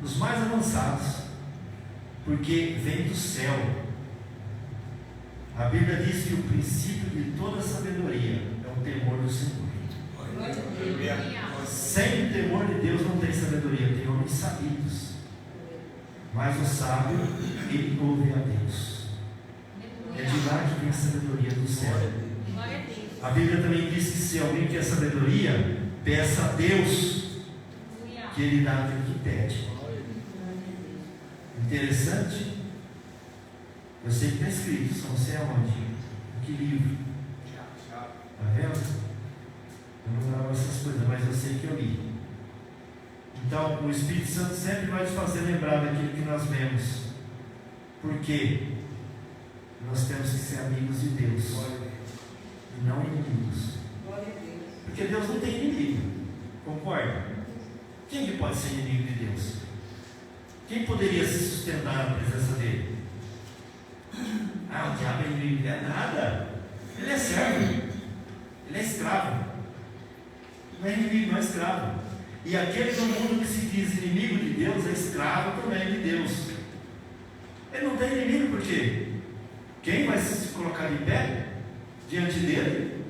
os mais avançados, porque vem do céu. A Bíblia diz que o princípio de toda sabedoria é o temor do Senhor. Sem o temor de Deus não tem sabedoria, tem homens sabidos. Mas o sábio, ele ouve a Deus. É de lá que vem a sabedoria do céu. A Bíblia também diz que se alguém quer sabedoria, peça a Deus, que Ele dá aquilo que pede. Interessante. Eu sei que está escrito, só não sei aonde. Que livro? Está vendo? Eu não gravo essas coisas, mas eu sei que eu li. Então, o Espírito Santo sempre vai te fazer lembrar daquilo que nós vemos. Por quê? Nós temos que ser amigos de Deus e não inimigos. Porque Deus não tem inimigo. Concorda? Quem que pode ser inimigo de Deus? Quem poderia se sustentar na presença dele? O diabo é inimigo. É nada. Ele é servo. Ele é escravo. Não é inimigo, não é escravo. E aquele do mundo que se diz inimigo de Deus é escravo também de Deus. Ele não tem inimigo, por quê? Quem vai se colocar de pé diante dele?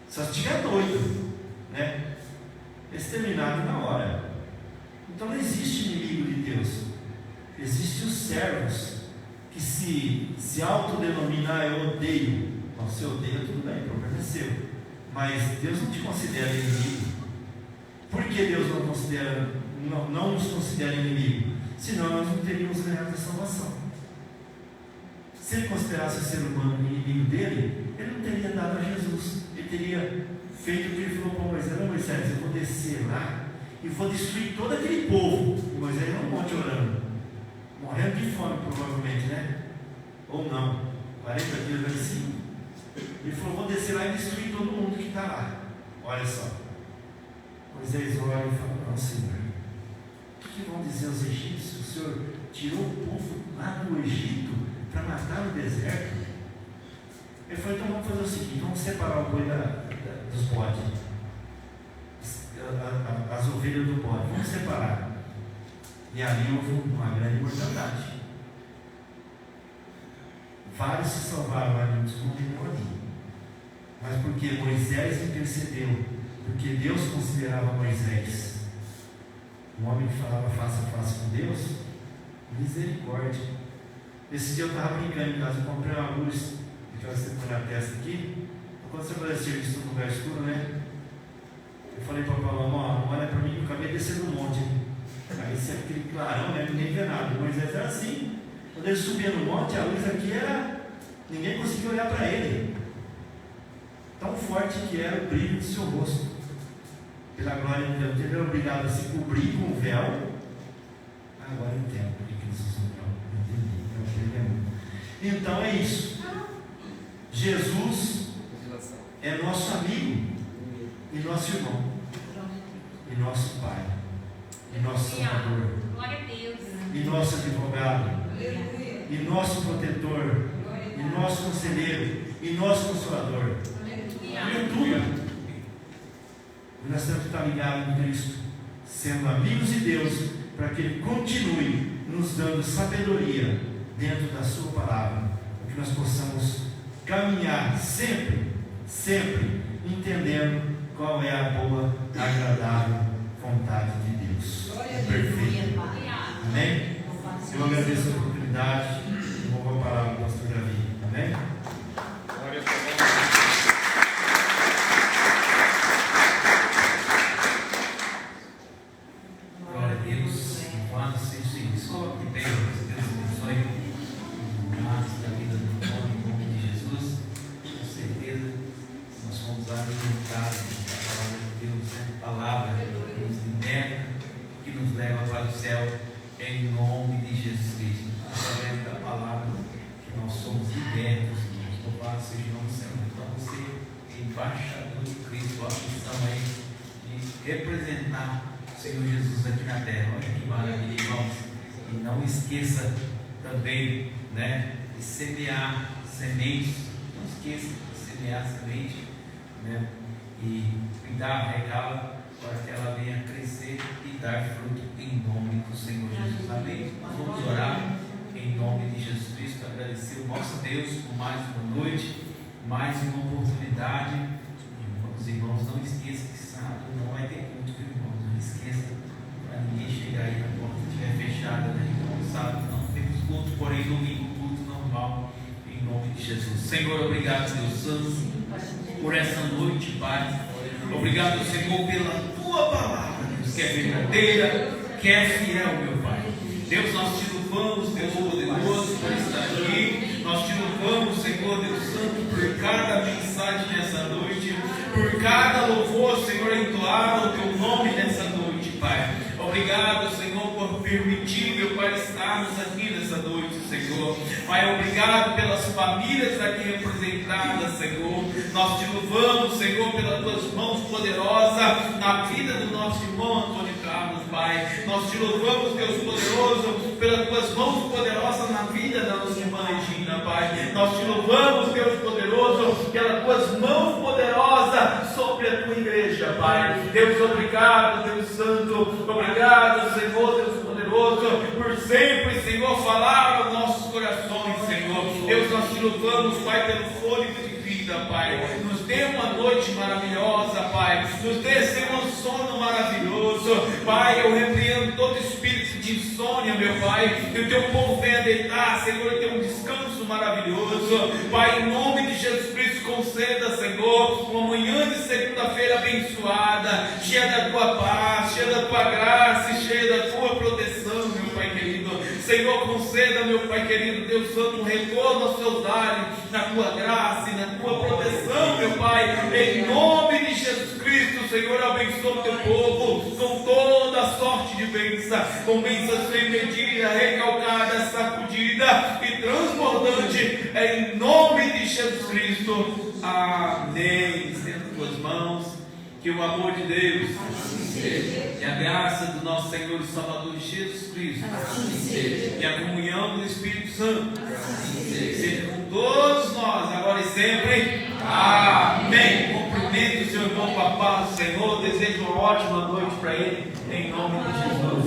Só se estiver doido, né? Exterminado na hora. Então não existe inimigo de Deus. Existem os servos que se autodenominar eu odeio. Então, se odeia, tudo bem, o problema é seu. Mas Deus não te considera inimigo. Por que Deus não nos considera inimigo? Senão nós não teríamos ganhado a salvação. Se Ele considerasse o ser humano inimigo dele, Ele não teria dado a Jesus. Ele teria feito o que Ele falou para Moisés: Moisés, eu vou descer lá e vou destruir todo aquele povo. E Moisés não monte orando, morrendo de fome provavelmente, né? Ou não, 40 dias assim. Ele falou: vou descer lá e destruir todo mundo que está lá. Olha só. Moisés olha e fala: não, Senhor, o que vão dizer os egípcios? O Senhor tirou o povo lá do Egito para matar no deserto. Ele falou: então vamos fazer o seguinte, vamos separar o boi dos bodes, as ovelhas do bode, vamos separar. E ali houve uma grande mortandade. Vários se salvaram ali, muitos morreram ali. Mas porque Moisés intercedeu, porque Deus considerava Moisés um homem que falava face a face com Deus, misericórdia. Esse dia eu estava brincando em casa, eu comprei uma luz, que você põe na testa aqui. Quando você faz serviço no lugar escuro, né? Eu falei para a Paloma: olha para mim que eu acabei descendo um monte. Aí isso é aquele clarão, né? Ninguém vê nada. Moisés era assim. Quando ele subia no monte, a luz aqui era. Ninguém conseguia olhar para ele. Tão forte que era o brilho do seu rosto. Pela glória de Deus, ele era obrigado a se cobrir com o véu. Agora eu entendo porque Jesus não entendi. Então é isso. Jesus é nosso amigo e nosso irmão e nosso Pai e nosso Salvador e nosso advogado e nosso protetor e nosso conselheiro e nosso consolador. Ele é tudo. E nós temos que estar ligados em Cristo, sendo amigos de Deus, para que Ele continue nos dando sabedoria dentro da Sua palavra, para que nós possamos caminhar sempre, entendendo qual é a boa, agradável vontade de Deus. Perfeito. Amém? Eu agradeço a oportunidade. Vou parar o pastor Davi. Amém? Glória a Deus. Glória a Deus. Louvado seja o Senhor. Se coloque de pé, Deus abençoe o Marcos da vida do nome, em nome de Jesus. Com certeza, nós fomos alimentados da palavra de Deus, né? Palavra que nos liberta, que nos leva para o céu, em nome de Jesus Cristo. Através da palavra que nós somos libertos, irmãos. Louvado seja o nome do Senhor. Então você, embaixador de Cristo, a missão aí de representar o Senhor Jesus aqui na terra. Olha que maravilha, irmãos. E não esqueça também, né, de semear sementes. Não esqueça de semear semente, né, e cuidar, regá-la para que ela venha crescer e dar fruto em nome do Senhor Jesus. Amém? Nós vamos orar em nome de Jesus Cristo, agradecer o nosso Deus por mais uma noite, mais uma oportunidade. Os irmãos, não esqueçam que sábado não vai ter culto, irmãos. Não esqueça, para ninguém chegar aí na porta estiver fechada, né? Então, sábado não temos culto, porém domingo culto normal, em nome de Jesus. Senhor, obrigado, Deus Santo, por essa noite, Pai. Obrigado, Senhor, pela tua palavra, Deus, que é verdadeira, que é fiel, meu Pai. Deus, nós te louvamos, Deus poderoso, por estar aqui. Nós te louvamos, Senhor, Deus Santo, por cada mensagem nessa noite, por cada louvor, Senhor, entoado o teu nome nessa noite, Pai. Obrigado, Senhor, por permitir, meu Pai, estarmos aqui nessa noite, Senhor. Pai, obrigado pelas famílias aqui representadas, Senhor. Nós te louvamos, Senhor, pelas tuas mãos poderosas na vida do nosso irmão Antônio Carlos, Pai. Nós te louvamos, Deus poderoso, pelas tuas mãos poderosas na vida da nossa irmã Regina, Pai. Nós te louvamos, Deus poderoso, pelas tuas mãos poderosas sobre a tua igreja, Pai. Deus, obrigado, Deus Santo. Obrigado, Senhor, Deus poderoso, por sempre, Senhor, falar aos nossos corações, Senhor. Deus, nós te louvamos, Pai, pelo fôlego de vida, Pai. Nos dê uma noite maravilhosa, Pai. Nos dê, Senhor, um sono maravilhoso. Pai, eu repreendo todo espírito de insônia, meu Pai. Que o teu povo venha deitar, Senhor, e ter um descanso maravilhoso. Pai, em nome de Jesus Cristo, conceda, Senhor, uma manhã de segunda-feira abençoada, cheia da tua paz, cheia da tua graça e cheia da tua proteção, meu Pai querido. Senhor, conceda, meu Pai querido, Deus Santo, um retorno aos seus lares, na tua graça e na tua proteção, meu Pai, em nome de Jesus Cristo. Senhor, abençoa o teu povo com toda a sorte de bênção, com bênção sem medida, recalcada, sacudida e transbordante, em nome de Jesus Cristo. Amém. Estenda tuas mãos. Que o amor de Deus e a graça do nosso Senhor e Salvador Jesus Cristo e a comunhão do Espírito Santo seja com todos nós, agora e sempre. Amém. Cumprimento o seu irmão com a paz do Senhor. Desejo uma ótima noite para ele, em nome de Jesus.